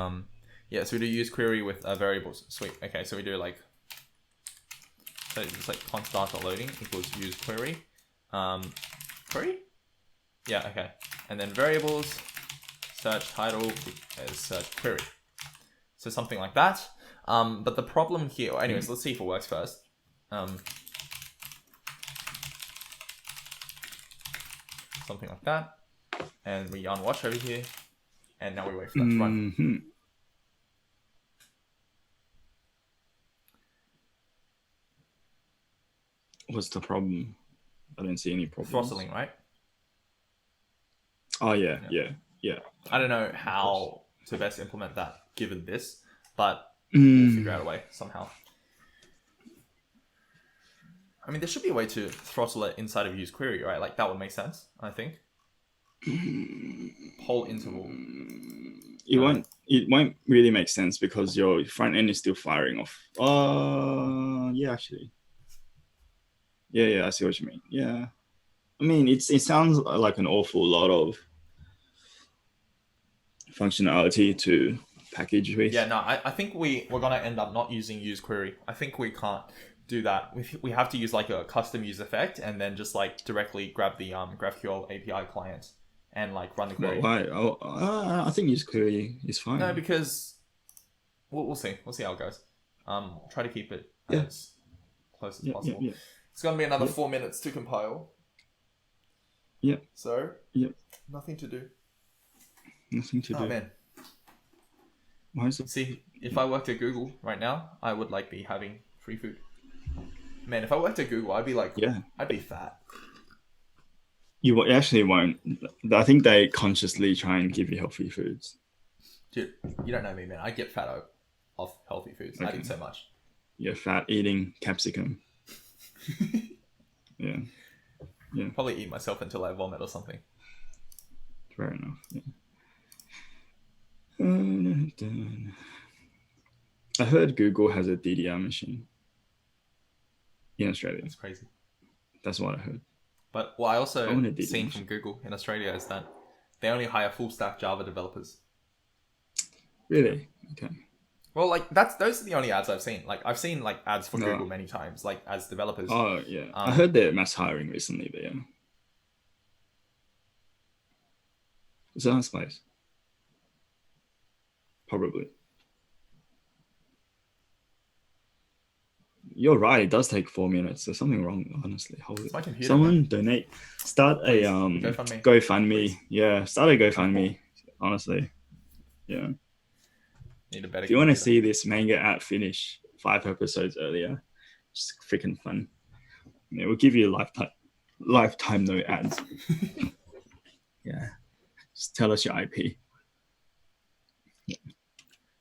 yeah, so we do use query with variables. Sweet. Okay, so we do like, so it's like const start.loading equals use query. Query? Yeah, okay. And then variables, search title as search query. So something like that. But the problem here, anyways, let's see if it works first. Something like that. And we unwatch over here. And now we wait for that to run. What's the problem? I don't see any problem. Throttling, right? Oh, yeah. I don't know how to best implement that given this, but we'll figure out a way somehow. I mean, there should be a way to throttle it inside of use query, right? Like that would make sense, I think. Whole interval. It won't really make sense because your front end is still firing off. Yeah, actually. Yeah, I see what you mean. Yeah. I mean, it sounds like an awful lot of functionality to package with. Yeah, no, I think we're going to end up not using use query. I think we can't do that. We have to use like a custom use effect and then just like directly grab the GraphQL API client and like run the query. Why? I think use query is fine. No, because we'll see. We'll see how it goes. Try to keep it as close as possible. Yeah. It's going to be another 4 minutes to compile. Yeah. So, nothing to do. Nothing to do. Oh, man. Why is it? See, if I worked at Google right now, I would like be having free food. Man, if I worked at Google, I'd be like, I'd be fat. You actually won't. I think they consciously try and give you healthy foods. Dude, you don't know me, man. I get fat off healthy foods. Okay. I eat so much. You're fat eating capsicum. Yeah. Probably eat myself until I vomit or something. Fair enough. Yeah. I heard Google has a DDR machine in Australia. That's crazy. That's what I heard. But what I also seen from Google in Australia is that they only hire full stack Java developers. Really? Okay. Well, like those are the only ads I've seen. Like I've seen like ads for Google many times, like as developers. Oh yeah, I heard they're mass hiring recently, but yeah. Is that a nice place? Probably. You're right. It does take 4 minutes. There's something wrong, honestly. Holy. It's my computer. Someone donate. Start a GoFundMe. Yeah, start a GoFundMe. Honestly, yeah. Need a better. If you want to see this manga app finish 5 episodes earlier, just freaking fun. Yeah, we'll give you lifetime no ads. Yeah, just tell us your IP.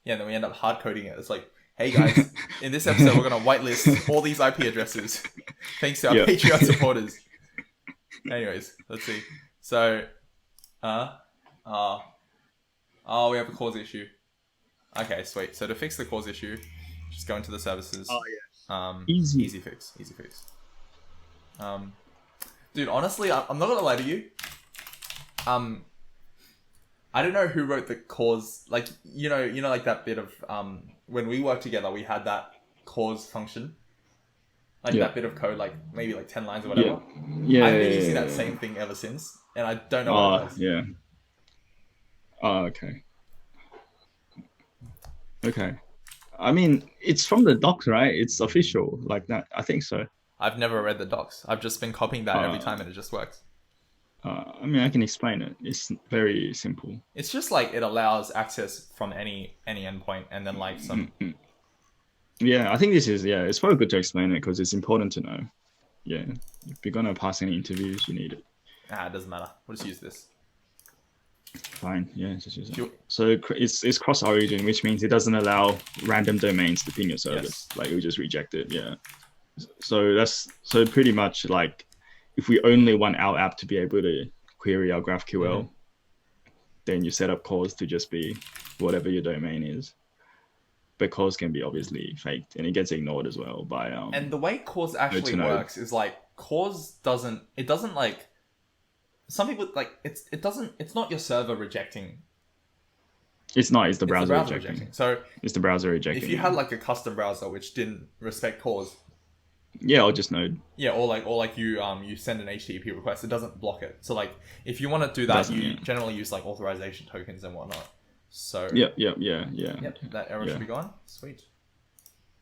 Yeah, then we end up hard coding it. It's like, hey guys, in this episode we're gonna whitelist all these IP addresses, thanks to our Patreon supporters. Anyways, let's see. So, we have a cause issue. Okay, sweet. So to fix the cause issue, just go into the services. Oh yes. Easy fix. Dude, honestly, I'm not gonna lie to you. I don't know who wrote the cause. Like you know, like that bit of when we worked together, we had that cause function. Like that bit of code, like maybe like 10 lines or whatever. Yeah. I've been using that same thing ever since, and I don't know what it does. Yeah. Oh, okay. Okay. I mean, it's from the docs, right? It's official like that. I think so. I've never read the docs. I've just been copying that every time and it just works. I mean, I can explain it. It's very simple. It's just like it allows access from any endpoint and then like some... Yeah, I think this is, it's probably good to explain it because it's important to know. Yeah, if you're going to pass any interviews, you need it. It doesn't matter. We'll just use this. Fine. Yeah, just use it. You- So it's cross origin, which means it doesn't allow random domains to ping your service. Yes. Like it will just reject it. Yeah. So pretty much like if we only want our app to be able to query our GraphQL, then you set up calls to just be whatever your domain is. But calls can be obviously faked, and it gets ignored as well by And the way cause actually node. works is like cause doesn't like some people like it's not your server rejecting. It's not. It's the It's browser, the browser rejecting. So It's the browser rejecting. if you had like a custom browser which didn't respect cause, yeah, or just node. yeah, or like you send an HTTP request, it doesn't block it. So like if you want to do that, Doesn't, you yeah. generally use like authorization tokens and whatnot. So Yeah. yep, that error Yeah. should be gone. Sweet.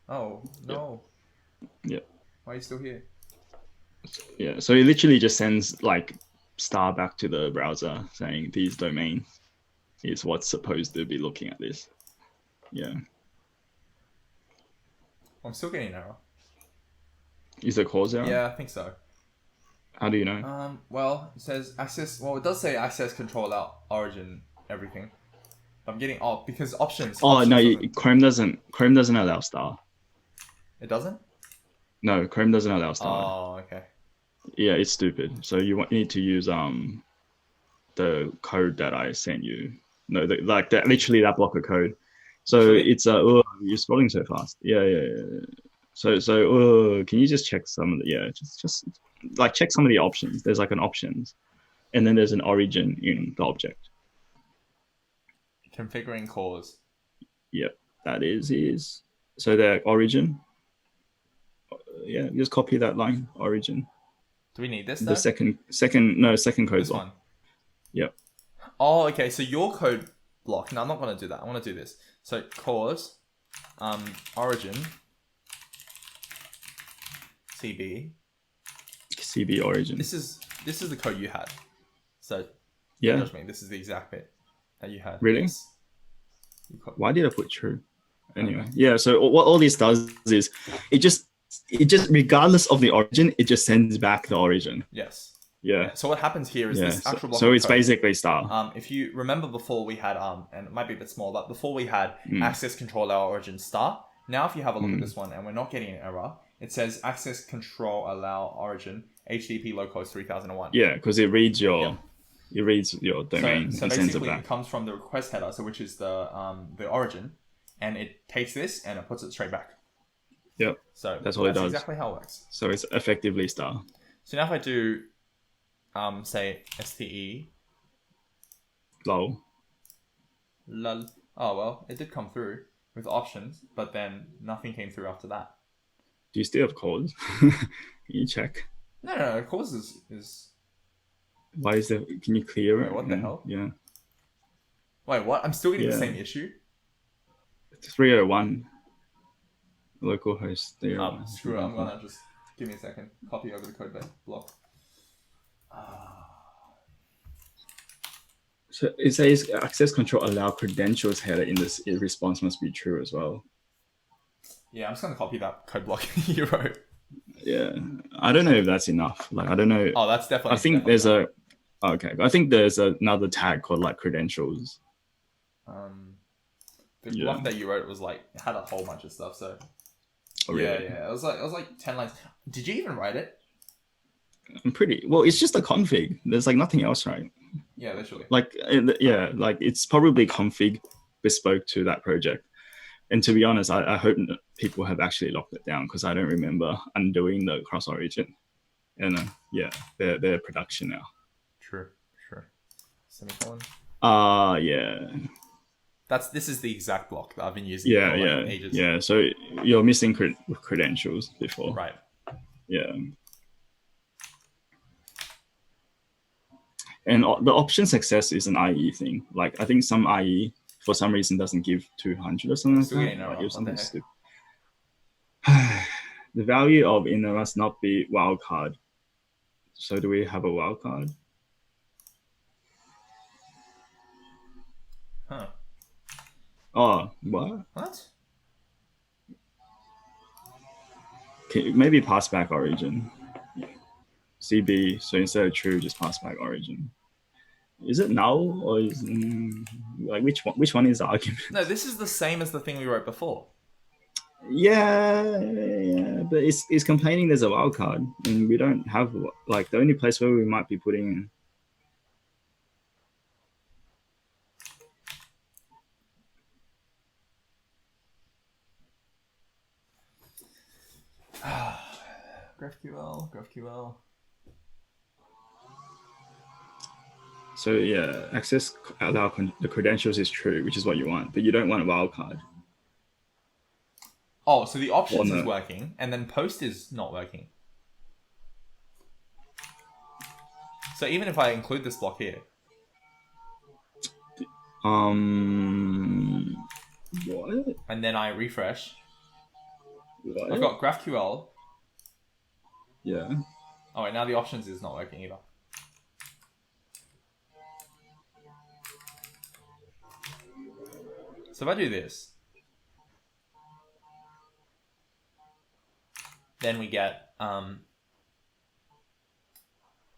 Oh no. Yeah. Why are you still here? Yeah. So it literally just sends like star back to the browser saying these domain is what's supposed to be looking at this. Yeah. I'm still getting an error. Is it cause error? Yeah, I think so. How do you know? Well, it says access. Well, it does say access control out origin everything. I'm getting because options. Oh options no, doesn't- Chrome doesn't allow star. It doesn't. No, Chrome doesn't allow star. Oh, okay. Yeah, it's stupid. So you need to use the code that I sent you. No, literally that block of code. So Really? it's oh, you're scrolling so fast. Yeah. So can you just check some of the just like check some of the options. There's like an options, and then there's an origin in the object. Configuring cause. Yep, that is so the origin. Yeah, just copy that line origin. Do we need this? The Though? second code This block. one. Yep. Oh, okay. So your code block. No, I'm not going to do that. I want to do this. So cause, origin, CB origin. This is the code you had. So Yeah. trust me, this is the exact bit that you had. Really? Yes. Why did I put true? Anyway, yeah. So what all this does is it just regardless of the origin, it just sends back the origin. Yes. Yeah. So what happens here is this actual block. So of it's code. basically star. If you remember before we had and it might be a bit small, but before we had access control allow origin star. Now if you have a look at this one and we're not getting an error, it says access control allow origin HTTP localhost 3001. Yeah, because it reads your domain So and sends it basically back. it comes from the request header, so which is the origin, and it takes this and it puts it straight back. Yep. So that's all it does. Exactly how it works. So it's effectively star. So now if I do say ste Lol. lol. Oh well, it did come through with options, but then nothing came through after that. Do you still have calls? Can you check? No. Cause is. Why is there? Can you clear it? Wait, what the hell? Yeah. Wait, what? I'm still getting the Yeah. same issue. 301 localhost. Screw it. I'm gonna just give me a second. Copy over the code base block. So it says access control allow credentials header in this response must be true as well. Yeah, I'm just gonna copy that code block you wrote. Yeah, I don't know if that's enough. Like, I don't know. Oh, that's definitely. I think there's a. Okay, I think there's another tag called like credentials. The block that you wrote was like had a whole bunch of stuff. So. Oh, really? Yeah. It was like 10 lines. Did you even write it? I'm pretty well. It's just a config. There's like nothing else, right? Yeah, literally. Like like it's probably config bespoke to that project. And to be honest, I hope that people have actually locked it down because I don't remember undoing the cross origin. And they're production now. True. Semicolon. Yeah. This is the exact block that I've been using for ages. Yeah. So you're missing credentials before. Right. Yeah. And the option success is an IE thing. Like I think some IE for some reason doesn't give 200 or something like that. Give something stupid. The value of inner must not be wildcard. So do we have a wildcard? Huh. Oh, what? What? Maybe pass back origin. CB, so instead of true, just pass back origin. Is it null or is like which one? Which one is the argument? No, this is the same as the thing we wrote before. Yeah, but it's complaining there's a wildcard, and we don't have like the only place where we might be putting. GraphQL. So yeah, access allow the credentials is true, which is what you want, but you don't want a wildcard. Oh, so the options Or is no. working, and then post is not working. So even if I include this block here, What? and then I refresh, What? I've got GraphQL. Yeah. Oh wait, now the options is not working either. So if I do this, then we get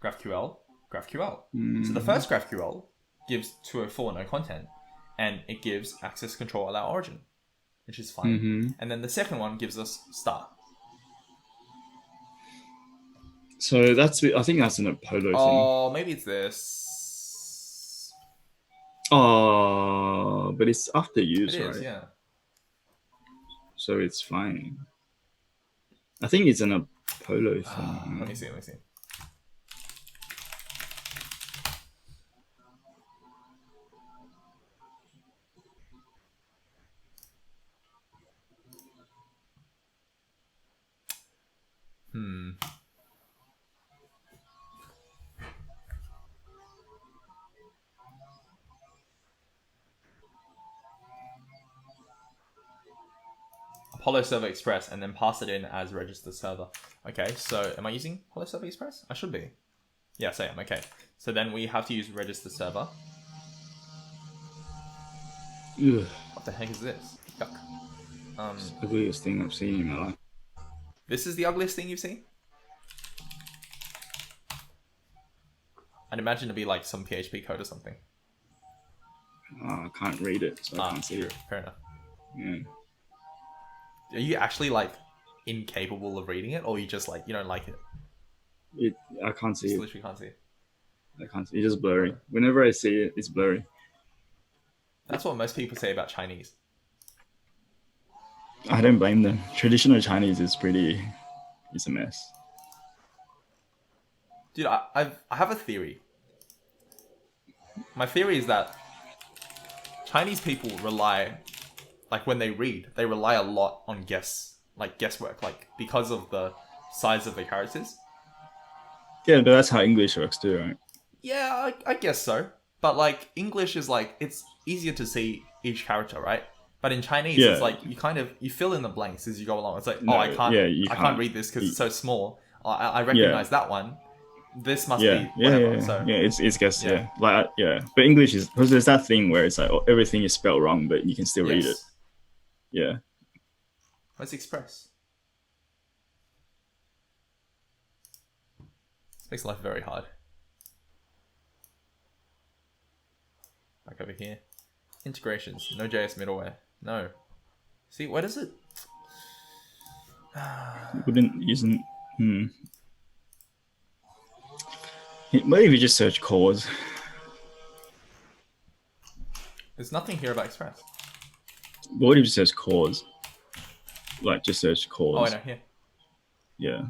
GraphQL. So the first GraphQL gives 204 no content, and it gives access control allow origin, which is fine. And then the second one gives us star. So I think that's an Apollo thing. Oh, maybe it's this. Oh, but it's after use, It is, right? yeah. So it's fine. I think it's an Apollo thing. Let me see. Apollo Server Express and then pass it in as register server. Okay, so am I using Apollo Server Express? I should be. Yes, I am. Okay. So then we have to use register server. Ugh. What the heck is this? Yuck. It's the ugliest thing I've seen in my life. This is the ugliest thing you've seen? I'd imagine to be like some PHP code or something. I can't read it, so I can't see it. Fair enough. Yeah. Are you actually like incapable of reading it, or you just like you don't like it? I can't see Just it. literally can't see it. I can't see it. It's just blurry. Whenever I see it, it's blurry. That's what most people say about Chinese. I don't blame them. Traditional Chinese is it's a mess. Dude, I have a theory. My theory is that Chinese people rely, like when they read, they rely a lot on guesswork, like because of the size of the characters. Yeah, but that's how English works too, right? Yeah, I guess so. But like English is like it's easier to see each character, right? But in Chinese, Yeah. it's like you fill in the blanks as you go along. It's like, No, oh, I can't, yeah, you I can't can't. read this because it's so small. I recognize that one. This must Yeah, be whatever. yeah. So It's guess, Yeah. like But English is because there's that thing where it's like everything is spelled wrong, but you can still read it. yes. Yeah. Where's Express? This makes life very hard. Back over here. Integrations. Node.js middleware. No. See, where does it? Isn't. What if you just search cause? There's nothing here about Express. What if you search cause? Like just search cause. Oh, I know, here. Yeah.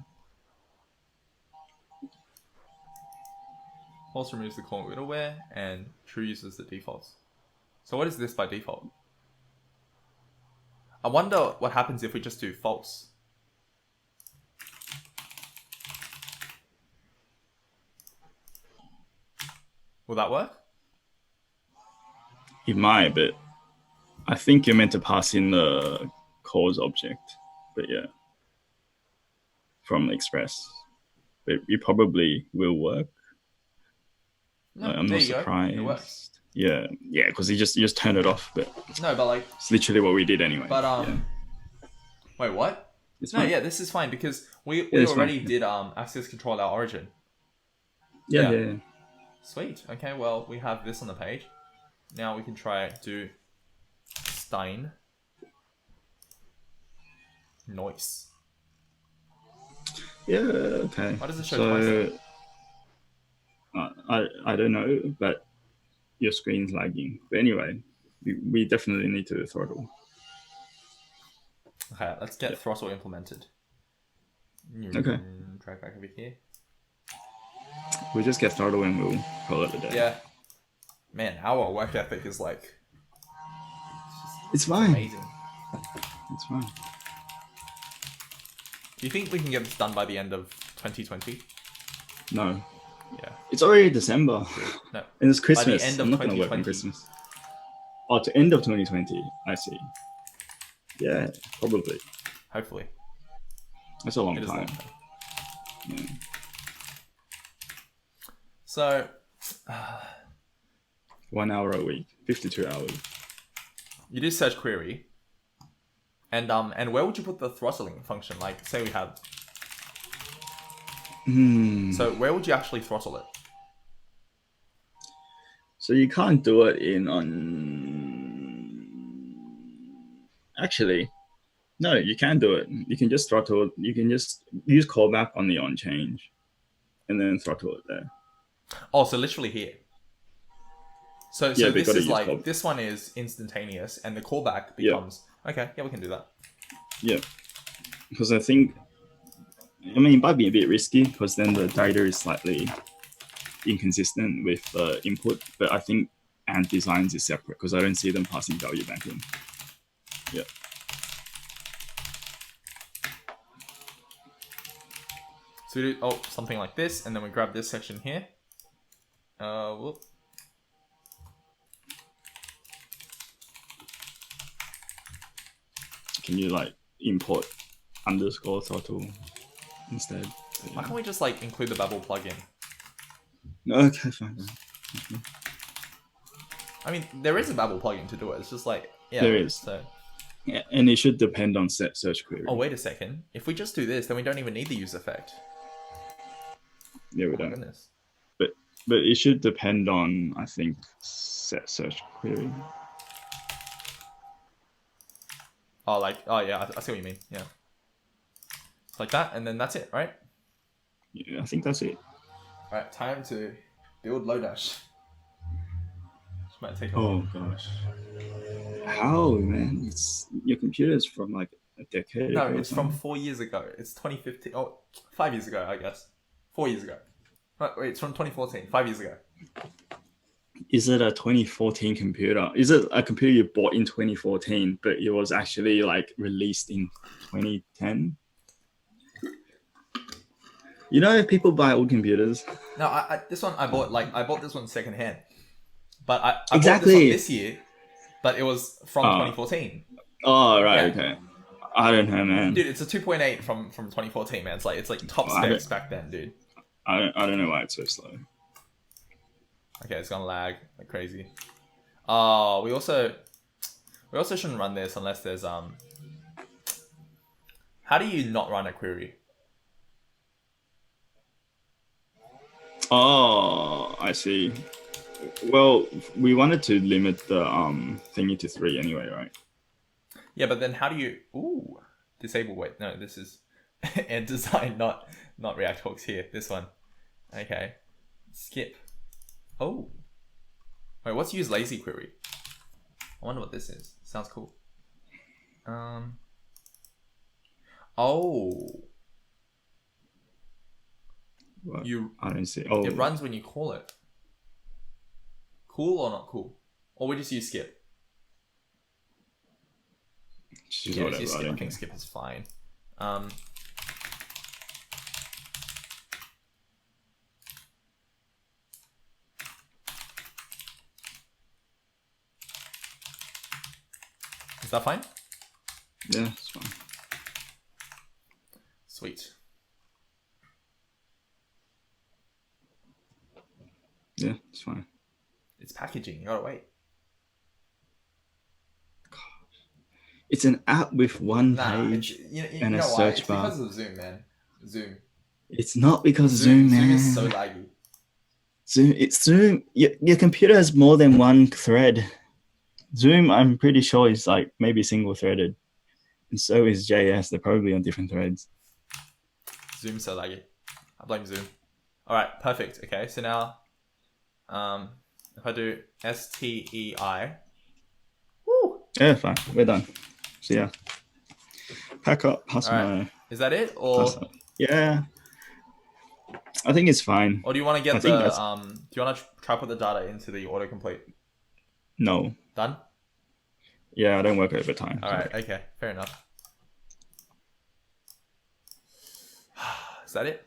False removes the core middleware and true uses the defaults. So what is this by default? I wonder what happens if we just do false. Will that work? It might, but I think you're meant to pass in the cause object. But yeah. From Express. But it probably will work. No, I'm there not you surprised. Go. It works. Yeah, because you just turn it off, but No, but like, it's literally what we did anyway. but yeah. wait, what? It's No, fine. yeah, this is fine because we it's already fine. did access control our origin. Yeah. Sweet. Okay, well, we have this on the page. Now we can try do Stein. Noise. Yeah, okay. Why does it show twice then? I don't know, but your screen's lagging. But anyway, we definitely need to throttle. Okay, let's get throttle implemented. Okay. Drag back over here. We'll just get throttle and we'll call it a day. Yeah. Man, our work ethic is like... It's fine. Amazing. It's fine. Do you think we can get this done by the end of 2020? No. Yeah. It's already December. No. And it's Christmas. By the end of I'm not going to work on 2020. Christmas. Oh, to end of 2020. I see. Yeah, probably. Hopefully. That's a long It is a time. long time. Yeah. So... 1 hour a week. 52 hours. You do search query. And where would you put the throttling function? Like, say we have... So where would you actually throttle it? So you can't do it in on... Actually, no, you can do it. You can just throttle. You can just use callback on the on change, and then throttle it there. Oh, so literally here. So Yeah, this gotta is use like callback. this one is instantaneous, and the callback becomes okay. Yeah, we can do that. Yeah, because I think, I mean, it might be a bit risky because then the data is slightly inconsistent with the input. But I think and designs is separate because I don't see them passing value back in. Yeah. So we do something like this, and then we grab this section here. Whoop. Can you like import underscore throttle instead? Why can't we just like include the Babel plugin? No, okay, fine. I mean, there is a Babel plugin to do it. It's just like There is. So, Yeah, and it should depend on set search query. oh wait a second. If we just do this, then we don't even need the use effect. Yeah, we Oh my don't. goodness. But it should depend on, I think, set search query. Oh, yeah, I see what you mean. Yeah. It's like that, and then that's it, right? Yeah, I think that's it. All right, time to build Lodash. This might take a Oh while. gosh. How, man? It's your computer's from like a decade No, ago. it's from 4 years ago. It's 2015. Oh, 5 years ago, I guess. 4 years ago. Wait, it's from 2014. 5 years ago. Is it a 2014 computer? Is it a computer you bought in 2014, but it was actually like released in 2010? You know, if people buy old computers. No, this one I bought this one secondhand, but I Exactly. bought this one this year, but it was from 2014. Oh, right, Yeah. okay. I don't know, man. Dude, it's a 2.8 from 2014, man. It's like top specs back then, dude. I don't know why it's so slow. Okay, it's gonna lag like crazy. Oh, we also shouldn't run this unless there's How do you not run a query? Oh, I see. Well, we wanted to limit the thingy to 3 anyway, right? Yeah, but then how do you disable? Wait, no, this is and design, not React hooks here. This one. Okay, skip. Oh, wait, what's use lazy query? I wonder what this is. Sounds cool. Oh. What? You. I don't see. Oh, It runs when you call it. Cool or not cool? Or we just use skip? Just Yeah, whatever, just use I skip. I don't think care. skip is fine. Is that fine? Yeah, it's fine. Sweet. Yeah, it's fine. It's packaging. You gotta wait. It's an app with one Nah, it's, page you and know a why? search It's bar. because of Zoom, man. Zoom. It's not because Zoom, man. Zoom is so laggy. Zoom. Your computer has more than one thread. Zoom, I'm pretty sure is like maybe single threaded, and so is JS. They're probably on different threads. Zoom's so laggy. I blame Zoom. All right, perfect. Okay, so now, if I do STEI, woo. Yeah, fine. We're done. So yeah, pack up. Pass All right, my. is that it, or Pass yeah, I think it's fine. or do you want to I get think the that's Do you want to try put the data into the autocomplete? no. Done. Yeah, I don't work overtime. All right. Okay. Fair enough. Is that it?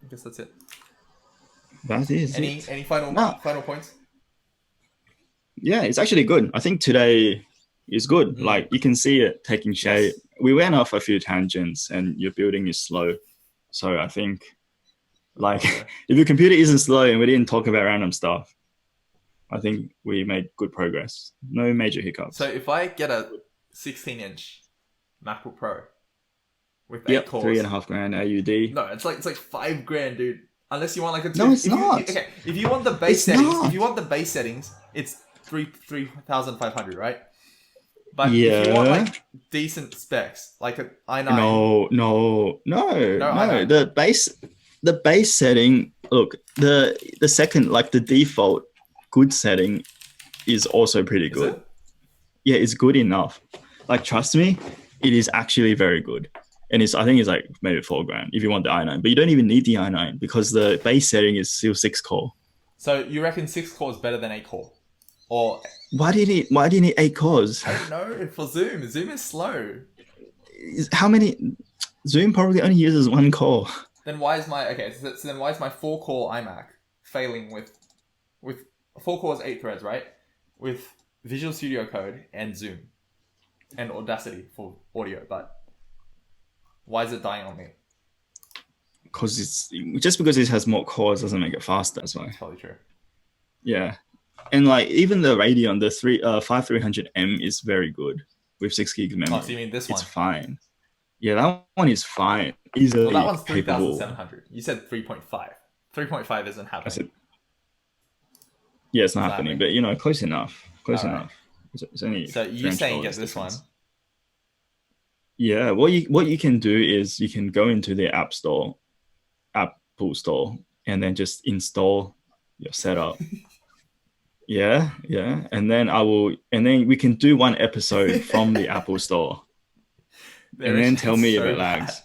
I guess that's it. That is Any it. final points? Yeah, it's actually good. I think today is good. Like you can see it taking shape. Yes. We went off a few tangents, and your building is slow. So I think, like, if your computer isn't slow and we didn't talk about random stuff, I think we made good progress. No major hiccups. So if I get a 16-inch MacBook Pro with 8 cores, $3.5 grand AUD. No, it's like $5,000, dude. Unless you want like a no, it's not. If you want the base settings, it's 3,500, right? But if you want like decent specs, like an i9. No. i9. The base setting. Look, the second, like the default good setting is also pretty good. Yeah, it's good enough. Like, trust me, it is actually very good. And I think it's like maybe $4 grand if you want the i9, but you don't even need the i9 because the base setting is still 6-core. So you reckon 6-core is better than 8-core? Or why do you need 8 cores? I don't know. For Zoom is slow. How many? Zoom probably only uses 1 core. Then why is my So then why is my 4-core iMac failing with 4 cores, 8 threads, right? With Visual Studio Code and Zoom and Audacity for audio, but why is it dying on me? Because because it has more cores doesn't make it faster. That's why. That's probably true. Yeah, and like even the Radeon, the 5300M is very good with 6 gigs of memory. Oh, so you mean this one? It's fine. Yeah, that one is fine. Easily. Well, that one's 3,700. You said 3.5. 3.5 isn't happening. Yeah, it's not happening, but close enough. Close enough. Right. It's only so you're saying get this one? Yeah, what you can do is you can go into the Apple Store, and then just install your setup. yeah, and then we can do one episode from the Apple Store, and then tell me if it lags.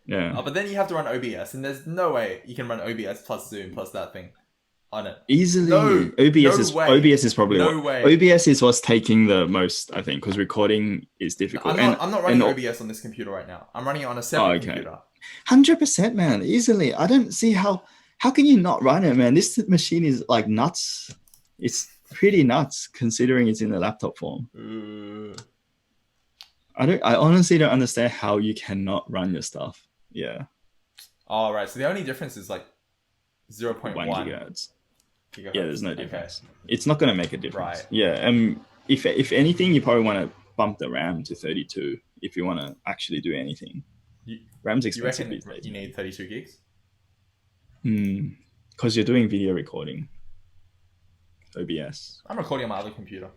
Yeah. But then you have to run OBS, and there's no way you can run OBS plus Zoom plus that thing on it. Easily. OBS is probably OBS is what's taking the most, I think, because recording is difficult. I'm not running OBS on this computer right now. I'm running it on a separate computer. 100%, man. Easily. I don't see how can you not run it, man? This machine is like nuts. It's pretty nuts considering it's in a laptop form. I honestly don't understand how you cannot run your stuff. Yeah. Oh, right. So the only difference is like 0.1 gigahertz. Yeah, there's no difference. Okay. It's not going to make a difference. Right. Yeah. If anything, you probably want to bump the RAM to 32 if you want to actually do anything. RAM's expensive these days. You need 32 gigs? Because you're doing video recording. OBS. I'm recording on my other computer.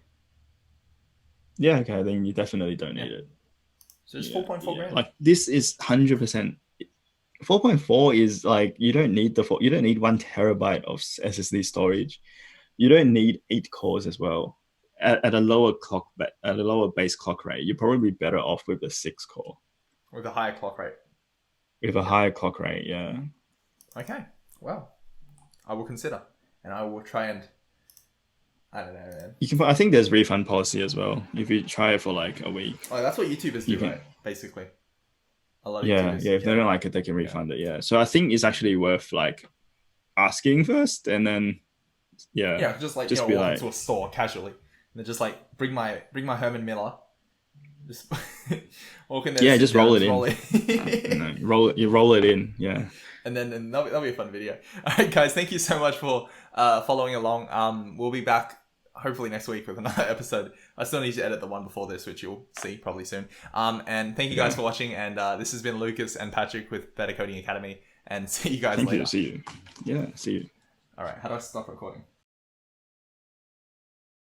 Yeah, okay, then you definitely don't need it. So it's 4.4 grand. Like this is 100%. 4.4 is like you don't need 1 terabyte of SSD storage. You don't need 8 cores as well. At a lower base clock rate, you're probably better off with a 6 core. With a higher clock rate. With a higher clock rate, yeah. Okay, well, I will consider, and I will try and. I don't know, man. I think there's refund policy as well if you try it for like a week. Oh, that's what YouTubers do, right? Basically. A lot of YouTubers. Yeah, if they don't like it, they can refund it. Yeah, so I think it's actually worth like asking first, and then just walk into a store casually, and then just like bring my Herman Miller. Just walk in there. Yeah, just roll it in. You roll it in. Yeah. And then that'll be a fun video. All right, guys, thank you so much for following along. We'll be back hopefully next week with another episode. I still need to edit the one before this, which you'll see probably soon. And thank you guys for watching. And this has been Lucas and Patrick with Better Coding Academy. And see you guys later. See you. Yeah, see you. All right, how do I stop recording?